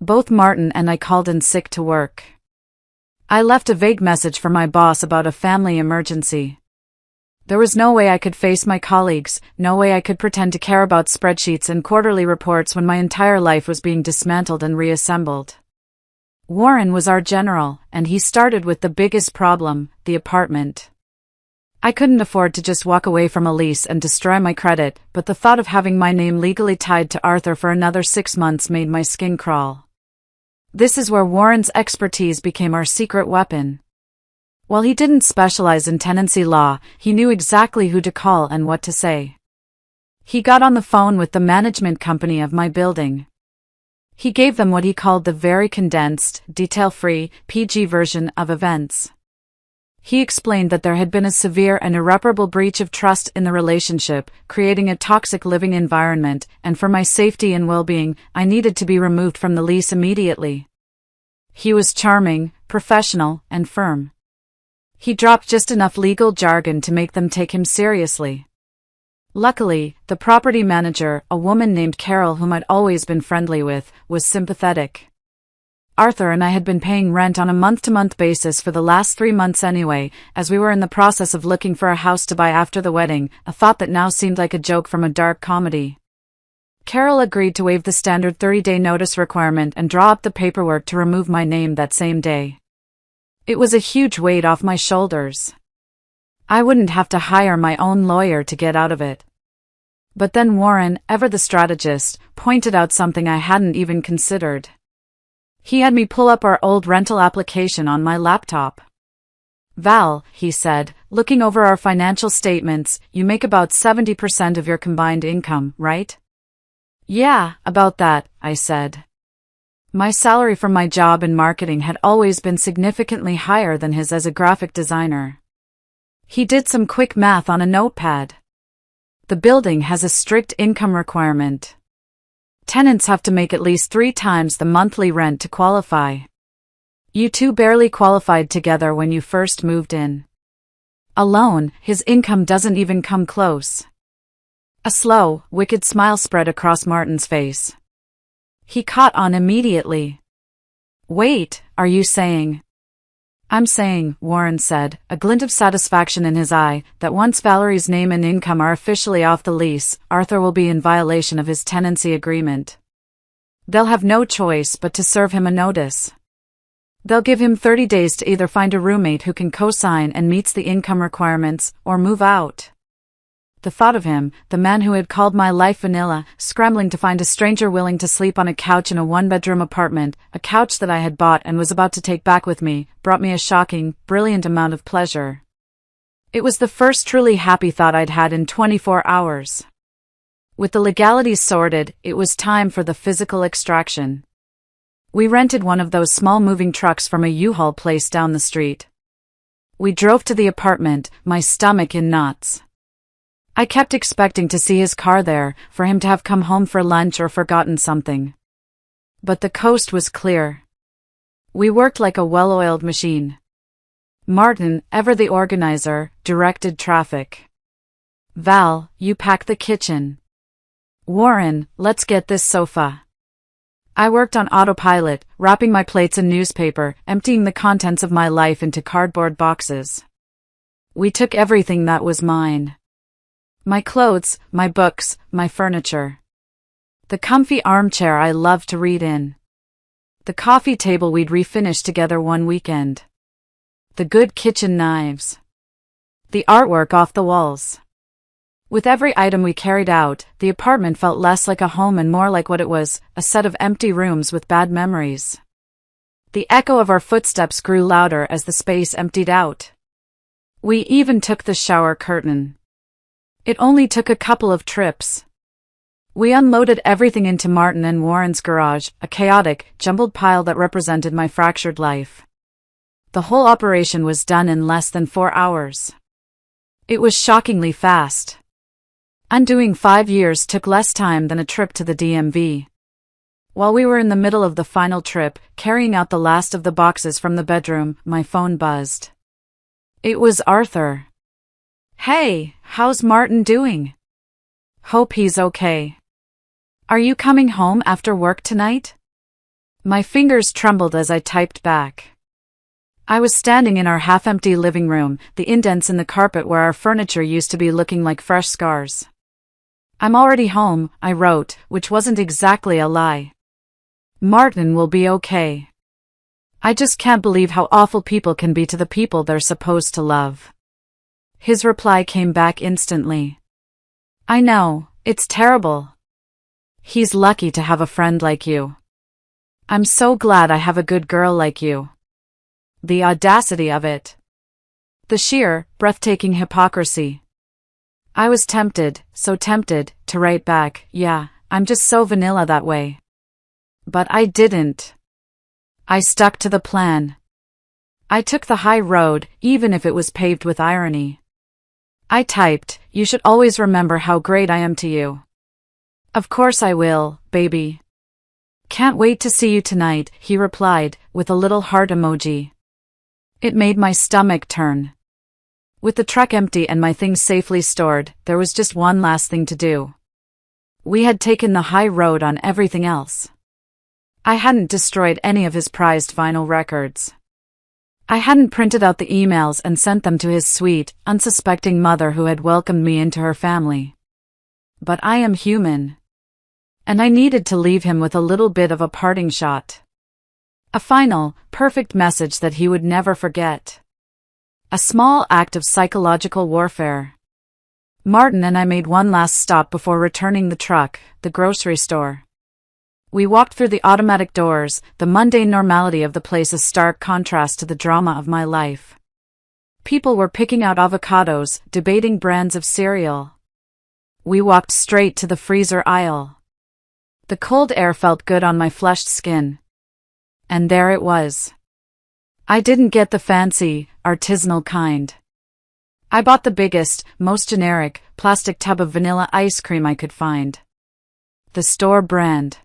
Both Martin and I called in sick to work. I left a vague message for my boss about a family emergency. There was no way I could face my colleagues, no way I could pretend to care about spreadsheets and quarterly reports when my entire life was being dismantled and reassembled. Warren was our general, and he started with the biggest problem, the apartment. I couldn't afford to just walk away from a lease and destroy my credit, but the thought of having my name legally tied to Arthur for another 6 months made my skin crawl. This is where Warren's expertise became our secret weapon. While he didn't specialize in tenancy law, he knew exactly who to call and what to say. He got on the phone with the management company of my building. He gave them what he called the very condensed, detail-free, PG version of events. He explained that there had been a severe and irreparable breach of trust in the relationship, creating a toxic living environment, and for my safety and well-being, I needed to be removed from the lease immediately. He was charming, professional, and firm. He dropped just enough legal jargon to make them take him seriously. Luckily, the property manager, a woman named Carol whom I'd always been friendly with, was sympathetic. Arthur and I had been paying rent on a month-to-month basis for the last 3 months anyway, as we were in the process of looking for a house to buy after the wedding, a thought that now seemed like a joke from a dark comedy. Carol agreed to waive the standard 30-day notice requirement and draw up the paperwork to remove my name that same day. It was a huge weight off my shoulders. I wouldn't have to hire my own lawyer to get out of it. But then Warren, ever the strategist, pointed out something I hadn't even considered. He had me pull up our old rental application on my laptop. Val, he said, looking over our financial statements, you make about 70% of your combined income, right? Yeah, about that, I said. My salary from my job in marketing had always been significantly higher than his as a graphic designer. He did some quick math on a notepad. The building has a strict income requirement. Tenants have to make at least 3 times the monthly rent to qualify. You two barely qualified together when you first moved in. Alone, his income doesn't even come close. A slow, wicked smile spread across Martin's face. He caught on immediately. Wait, are you saying? I'm saying, Warren said, a glint of satisfaction in his eye, that once Valerie's name and income are officially off the lease, Arthur will be in violation of his tenancy agreement. They'll have no choice but to serve him a notice. They'll give him 30 days to either find a roommate who can co-sign and meets the income requirements, or move out. The thought of him, the man who had called my life vanilla, scrambling to find a stranger willing to sleep on a couch in a 1-bedroom apartment, a couch that I had bought and was about to take back with me, brought me a shocking, brilliant amount of pleasure. It was the first truly happy thought I'd had in 24 hours. With the legalities sorted, it was time for the physical extraction. We rented one of those small moving trucks from a U-Haul place down the street. We drove to the apartment, my stomach in knots. I kept expecting to see his car there, for him to have come home for lunch or forgotten something. But the coast was clear. We worked like a well-oiled machine. Martin, ever the organizer, directed traffic. Val, you pack the kitchen. Warren, let's get this sofa. I worked on autopilot, wrapping my plates in newspaper, emptying the contents of my life into cardboard boxes. We took everything that was mine. My clothes, my books, my furniture. The comfy armchair I loved to read in. The coffee table we'd refinished together one weekend. The good kitchen knives. The artwork off the walls. With every item we carried out, the apartment felt less like a home and more like what it was, a set of empty rooms with bad memories. The echo of our footsteps grew louder as the space emptied out. We even took the shower curtain. It only took a couple of trips. We unloaded everything into Martin and Warren's garage, a chaotic, jumbled pile that represented my fractured life. The whole operation was done in less than 4 hours. It was shockingly fast. Undoing 5 years took less time than a trip to the DMV. While we were in the middle of the final trip, carrying out the last of the boxes from the bedroom, my phone buzzed. It was Arthur. Hey, how's Martin doing? Hope he's okay. Are you coming home after work tonight? My fingers trembled as I typed back. I was standing in our half-empty living room, the indents in the carpet where our furniture used to be looking like fresh scars. I'm already home, I wrote, which wasn't exactly a lie. Martin will be okay. I just can't believe how awful people can be to the people they're supposed to love. His reply came back instantly. I know, it's terrible. He's lucky to have a friend like you. I'm so glad I have a good girl like you. The audacity of it. The sheer, breathtaking hypocrisy. I was tempted, so tempted, to write back, yeah, I'm just so vanilla that way. But I didn't. I stuck to the plan. I took the high road, even if it was paved with irony. I typed, you should always remember how great I am to you. Of course I will, baby. Can't wait to see you tonight, he replied, with a little heart emoji. It made my stomach turn. With the truck empty and my things safely stored, there was just one last thing to do. We had taken the high road on everything else. I hadn't destroyed any of his prized vinyl records. I hadn't printed out the emails and sent them to his sweet, unsuspecting mother who had welcomed me into her family. But I am human. And I needed to leave him with a little bit of a parting shot. A final, perfect message that he would never forget. A small act of psychological warfare. Martin and I made one last stop before returning the truck, the grocery store. We walked through the automatic doors, the mundane normality of the place a stark contrast to the drama of my life. People were picking out avocados, debating brands of cereal. We walked straight to the freezer aisle. The cold air felt good on my flushed skin. And there it was. I didn't get the fancy, artisanal kind. I bought the biggest, most generic, plastic tub of vanilla ice cream I could find. The store brand.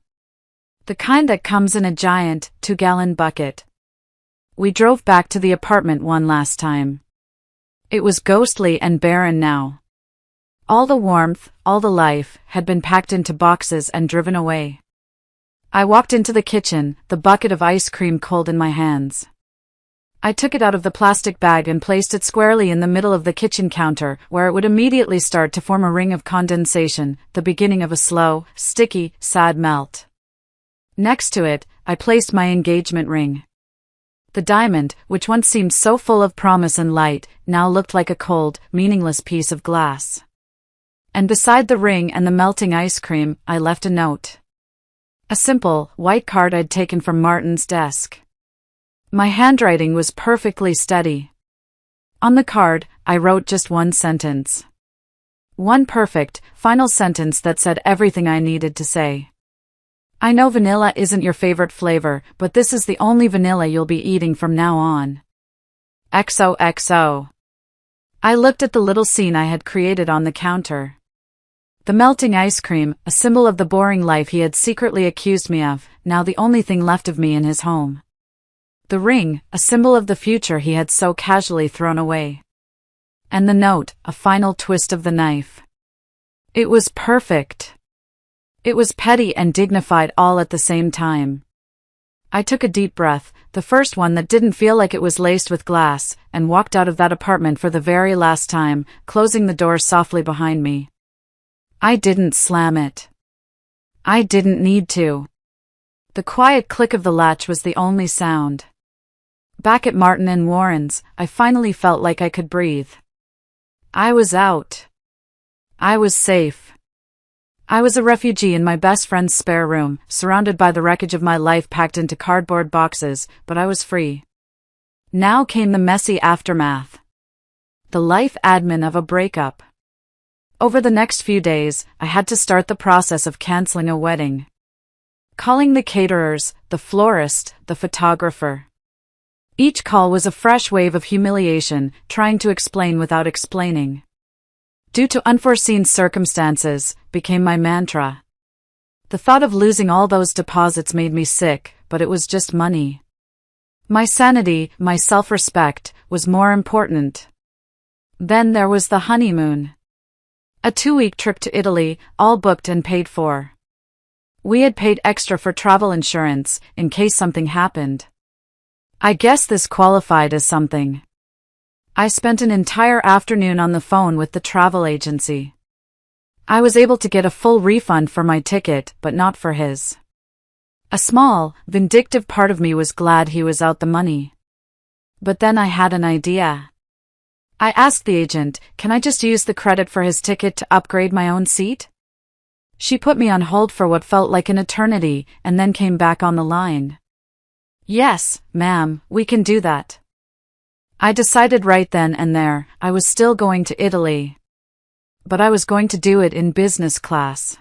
The kind that comes in a giant, 2-gallon bucket. We drove back to the apartment one last time. It was ghostly and barren now. All the warmth, all the life, had been packed into boxes and driven away. I walked into the kitchen, the bucket of ice cream cold in my hands. I took it out of the plastic bag and placed it squarely in the middle of the kitchen counter, where it would immediately start to form a ring of condensation, the beginning of a slow, sticky, sad melt. Next to it, I placed my engagement ring. The diamond, which once seemed so full of promise and light, now looked like a cold, meaningless piece of glass. And beside the ring and the melting ice cream, I left a note. A simple, white card I'd taken from Martin's desk. My handwriting was perfectly steady. On the card, I wrote just one sentence. One perfect, final sentence that said everything I needed to say. I know vanilla isn't your favorite flavor, but this is the only vanilla you'll be eating from now on. XOXO. I looked at the little scene I had created on the counter. The melting ice cream, a symbol of the boring life he had secretly accused me of, now the only thing left of me in his home. The ring, a symbol of the future he had so casually thrown away. And the note, a final twist of the knife. It was perfect. It was petty and dignified all at the same time. I took a deep breath, the first one that didn't feel like it was laced with glass, and walked out of that apartment for the very last time, closing the door softly behind me. I didn't slam it. I didn't need to. The quiet click of the latch was the only sound. Back at Martin and Warren's, I finally felt like I could breathe. I was out. I was safe. I was a refugee in my best friend's spare room, surrounded by the wreckage of my life packed into cardboard boxes, but I was free. Now came the messy aftermath. The life admin of a breakup. Over the next few days, I had to start the process of canceling a wedding. Calling the caterers, the florist, the photographer. Each call was a fresh wave of humiliation, trying to explain without explaining. Due to unforeseen circumstances, became my mantra. The thought of losing all those deposits made me sick, but it was just money. My sanity, my self-respect, was more important. Then there was the honeymoon. A 2-week trip to Italy, all booked and paid for. We had paid extra for travel insurance, in case something happened. I guess this qualified as something. I spent an entire afternoon on the phone with the travel agency. I was able to get a full refund for my ticket, but not for his. A small, vindictive part of me was glad he was out the money. But then I had an idea. I asked the agent, can I just use the credit for his ticket to upgrade my own seat? She put me on hold for what felt like an eternity, and then came back on the line. Yes, ma'am, we can do that. I decided right then and there, I was still going to Italy. But I was going to do it in business class.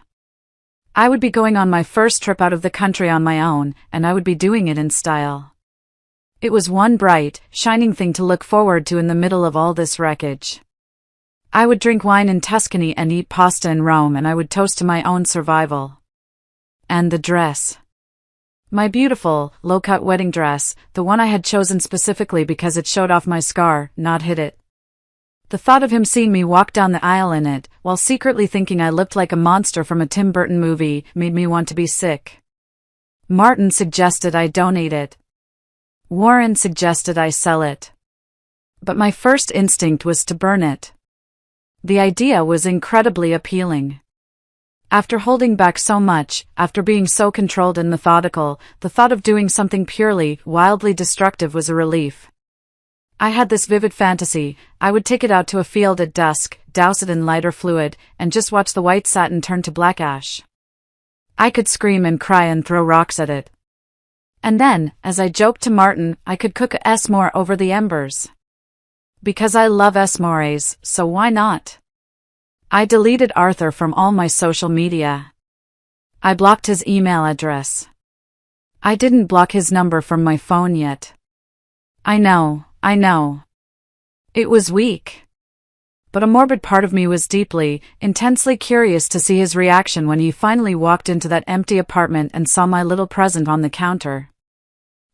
I would be going on my first trip out of the country on my own, and I would be doing it in style. It was one bright, shining thing to look forward to in the middle of all this wreckage. I would drink wine in Tuscany and eat pasta in Rome, and I would toast to my own survival. And the dress. My beautiful, low-cut wedding dress, the one I had chosen specifically because it showed off my scar, not hid it. The thought of him seeing me walk down the aisle in it, while secretly thinking I looked like a monster from a Tim Burton movie, made me want to be sick. Martin suggested I donate it. Warren suggested I sell it. But my first instinct was to burn it. The idea was incredibly appealing. After holding back so much, after being so controlled and methodical, the thought of doing something purely, wildly destructive was a relief. I had this vivid fantasy. I would take it out to a field at dusk, douse it in lighter fluid, and just watch the white satin turn to black ash. I could scream and cry and throw rocks at it. And then, as I joked to Martin, I could cook a s'more over the embers. Because I love s'mores, so why not? I deleted Arthur from all my social media. I blocked his email address. I didn't block his number from my phone yet. I know. It was weak. But a morbid part of me was deeply, intensely curious to see his reaction when he finally walked into that empty apartment and saw my little present on the counter.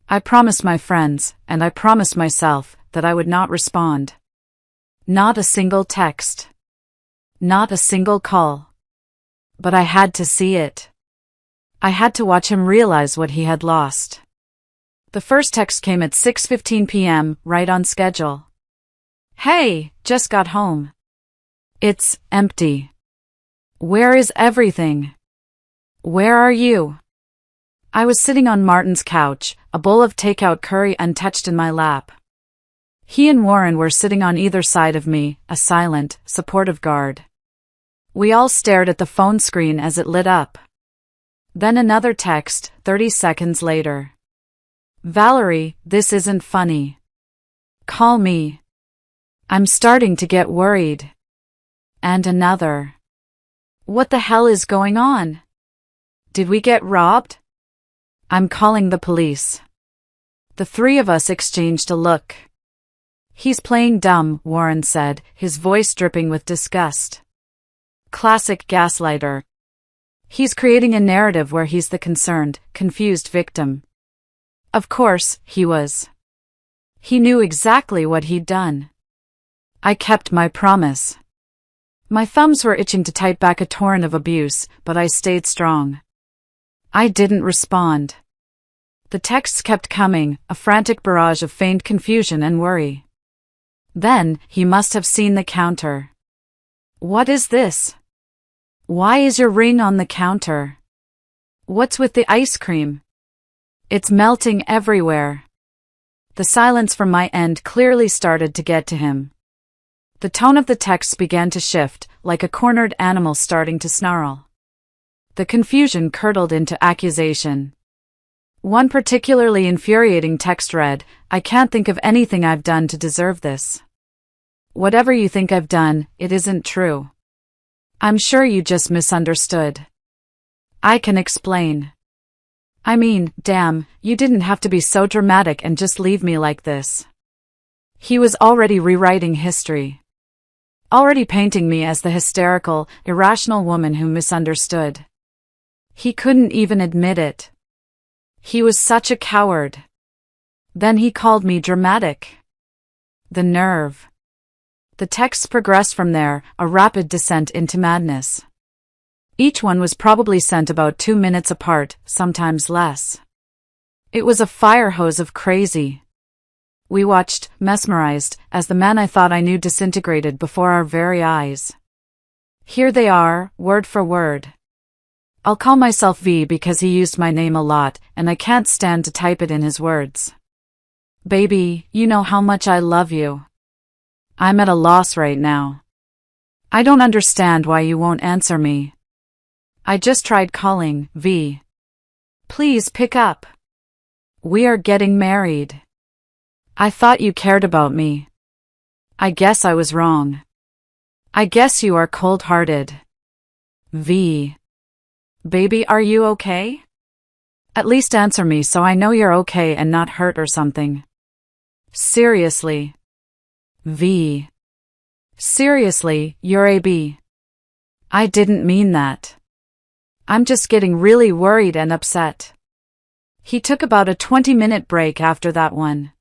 I promised my friends, and I promised myself, that I would not respond. Not a single text. Not a single call. But I had to see it. I had to watch him realize what he had lost. The first text came at 6:15 p.m., right on schedule. Hey, just got home. It's empty. Where is everything? Where are you? I was sitting on Martin's couch, a bowl of takeout curry untouched in my lap. He and Warren were sitting on either side of me, a silent, supportive guard. We all stared at the phone screen as it lit up. Then another text, 30 seconds later. Valerie, this isn't funny. Call me. I'm starting to get worried. And another. What the hell is going on? Did we get robbed? I'm calling the police. The three of us exchanged a look. He's playing dumb, Warren said, his voice dripping with disgust. Classic gaslighter. He's creating a narrative where he's the concerned, confused victim. Of course, he was. He knew exactly what he'd done. I kept my promise. My thumbs were itching to type back a torrent of abuse, but I stayed strong. I didn't respond. The texts kept coming, a frantic barrage of feigned confusion and worry. Then, he must have seen the counter. What is this? Why is your ring on the counter? What's with the ice cream? It's melting everywhere. The silence from my end clearly started to get to him. The tone of the texts began to shift, like a cornered animal starting to snarl. The confusion curdled into accusation. One particularly infuriating text read, "I can't think of anything I've done to deserve this. Whatever you think I've done, it isn't true. I'm sure you just misunderstood. I can explain. I mean, damn, you didn't have to be so dramatic and just leave me like this." He was already rewriting history. Already painting me as the hysterical, irrational woman who misunderstood. He couldn't even admit it. He was such a coward. Then he called me dramatic. The nerve. The texts progressed from there, a rapid descent into madness. Each one was probably sent about 2 minutes apart, sometimes less. It was a fire hose of crazy. We watched, mesmerized, as the man I thought I knew disintegrated before our very eyes. Here they are, word for word. I'll call myself V because he used my name a lot, and I can't stand to type it in his words. Baby, you know how much I love you. I'm at a loss right now. I don't understand why you won't answer me. I just tried calling, V. Please pick up. We are getting married. I thought you cared about me. I guess I was wrong. I guess you are cold-hearted. V. Baby, are you okay? At least answer me so I know you're okay and not hurt or something. Seriously. V. Seriously, you're a B. I didn't mean that. I'm just getting really worried and upset. He took about a 20-minute break after that one.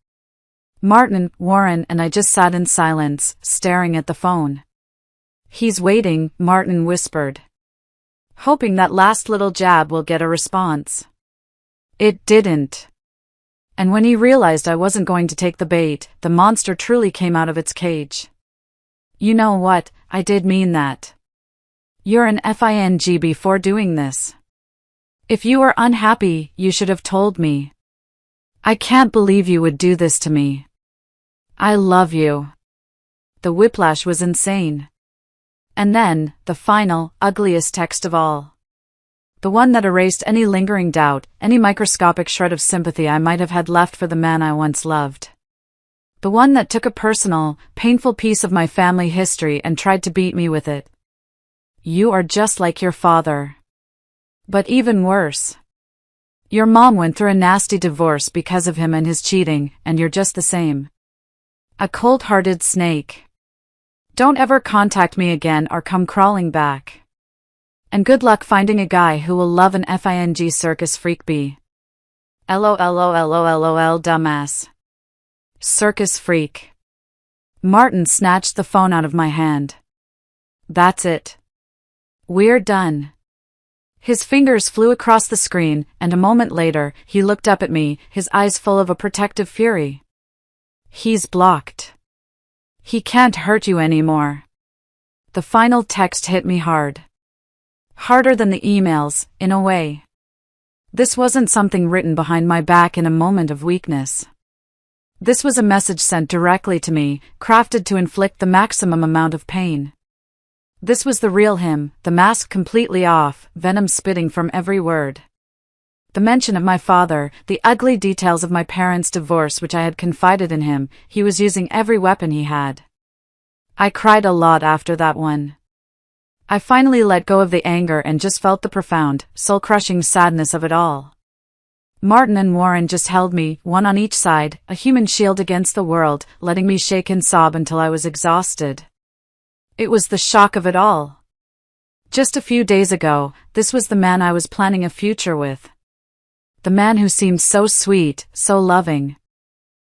Martin, Warren, and I just sat in silence, staring at the phone. He's waiting, Martin whispered. Hoping that last little jab will get a response. It didn't. And when he realized I wasn't going to take the bait, the monster truly came out of its cage. You know what, I did mean that. You're an FING before doing this. If you were unhappy, you should have told me. I can't believe you would do this to me. I love you. The whiplash was insane. And then, the final, ugliest text of all. The one that erased any lingering doubt, any microscopic shred of sympathy I might have had left for the man I once loved. The one that took a personal, painful piece of my family history and tried to beat me with it. You are just like your father. But even worse. Your mom went through a nasty divorce because of him and his cheating, and you're just the same. A cold-hearted snake. Don't ever contact me again or come crawling back. And good luck finding a guy who will love an FING circus freak B. LOLOLOLOL dumbass. Circus freak. Martin snatched the phone out of my hand. That's it. We're done. His fingers flew across the screen, and a moment later, he looked up at me, his eyes full of a protective fury. He's blocked. He can't hurt you anymore. The final text hit me hard. Harder than the emails, in a way. This wasn't something written behind my back in a moment of weakness. This was a message sent directly to me, crafted to inflict the maximum amount of pain. This was the real him, the mask completely off, venom spitting from every word. The mention of my father, the ugly details of my parents' divorce which I had confided in him, he was using every weapon he had. I cried a lot after that one. I finally let go of the anger and just felt the profound, soul-crushing sadness of it all. Martin and Warren just held me, one on each side, a human shield against the world, letting me shake and sob until I was exhausted. It was the shock of it all. Just a few days ago, this was the man I was planning a future with. The man who seemed so sweet, so loving.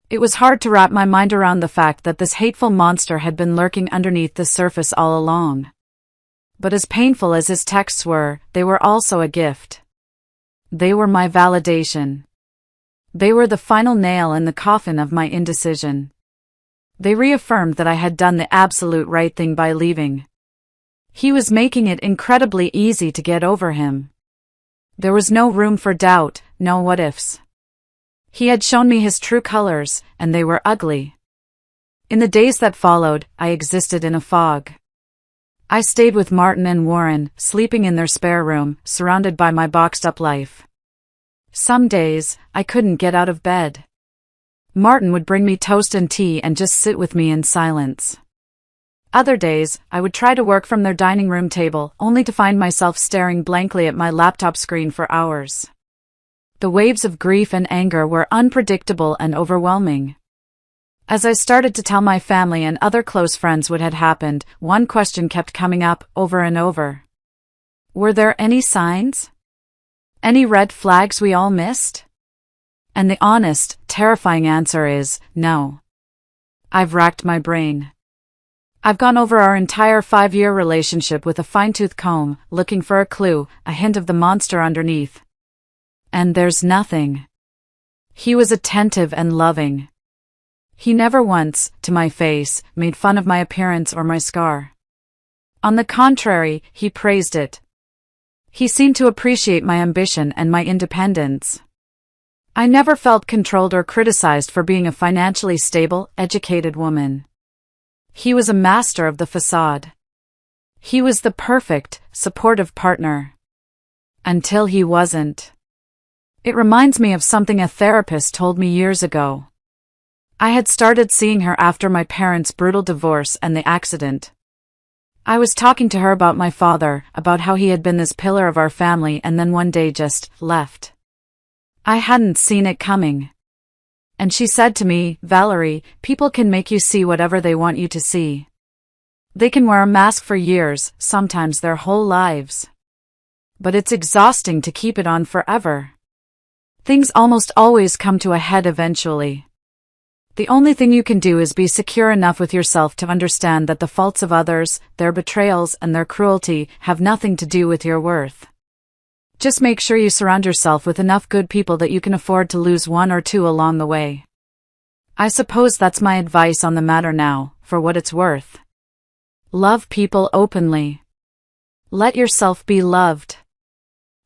It was hard to wrap my mind around the fact that this hateful monster had been lurking underneath the surface all along. But as painful as his texts were, they were also a gift. They were my validation. They were the final nail in the coffin of my indecision. They reaffirmed that I had done the absolute right thing by leaving. He was making it incredibly easy to get over him. There was no room for doubt, no what-ifs. He had shown me his true colors, and they were ugly. In the days that followed, I existed in a fog. I stayed with Martin and Warren, sleeping in their spare room, surrounded by my boxed-up life. Some days, I couldn't get out of bed. Martin would bring me toast and tea and just sit with me in silence. Other days, I would try to work from their dining room table, only to find myself staring blankly at my laptop screen for hours. The waves of grief and anger were unpredictable and overwhelming. As I started to tell my family and other close friends what had happened, one question kept coming up over and over. Were there any signs? Any red flags we all missed? And the honest, terrifying answer is, no. I've racked my brain. I've gone over our entire 5-year relationship with a fine-tooth comb, looking for a clue, a hint of the monster underneath. And there's nothing. He was attentive and loving. He never once, to my face, made fun of my appearance or my scar. On the contrary, he praised it. He seemed to appreciate my ambition and my independence. I never felt controlled or criticized for being a financially stable, educated woman. He was a master of the facade. He was the perfect, supportive partner. Until he wasn't. It reminds me of something a therapist told me years ago. I had started seeing her after my parents' brutal divorce and the accident. I was talking to her about my father, about how he had been this pillar of our family and then one day just left. I hadn't seen it coming. And she said to me, Valerie, people can make you see whatever they want you to see. They can wear a mask for years, sometimes their whole lives. But it's exhausting to keep it on forever. Things almost always come to a head eventually. The only thing you can do is be secure enough with yourself to understand that the faults of others, their betrayals and their cruelty, have nothing to do with your worth. Just make sure you surround yourself with enough good people that you can afford to lose one or two along the way. I suppose that's my advice on the matter now, for what it's worth. Love people openly. Let yourself be loved.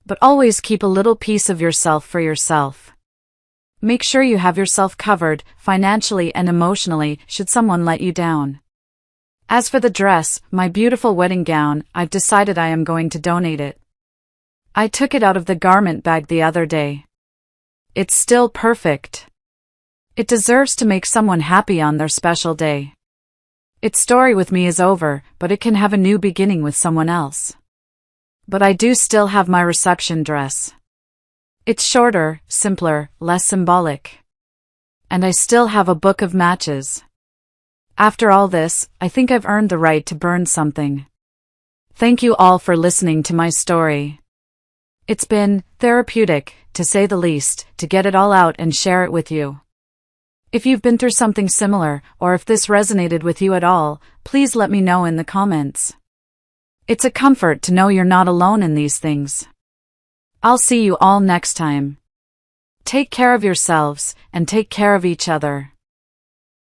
But always keep a little piece of yourself for yourself. Make sure you have yourself covered, financially and emotionally, should someone let you down. As for the dress, my beautiful wedding gown, I've decided I am going to donate it. I took it out of the garment bag the other day. It's still perfect. It deserves to make someone happy on their special day. Its story with me is over, but it can have a new beginning with someone else. But I do still have my reception dress. It's shorter, simpler, less symbolic. And I still have a book of matches. After all this, I think I've earned the right to burn something. Thank you all for listening to my story. It's been therapeutic, to say the least, to get it all out and share it with you. If you've been through something similar, or if this resonated with you at all, please let me know in the comments. It's a comfort to know you're not alone in these things. I'll see you all next time. Take care of yourselves, and take care of each other.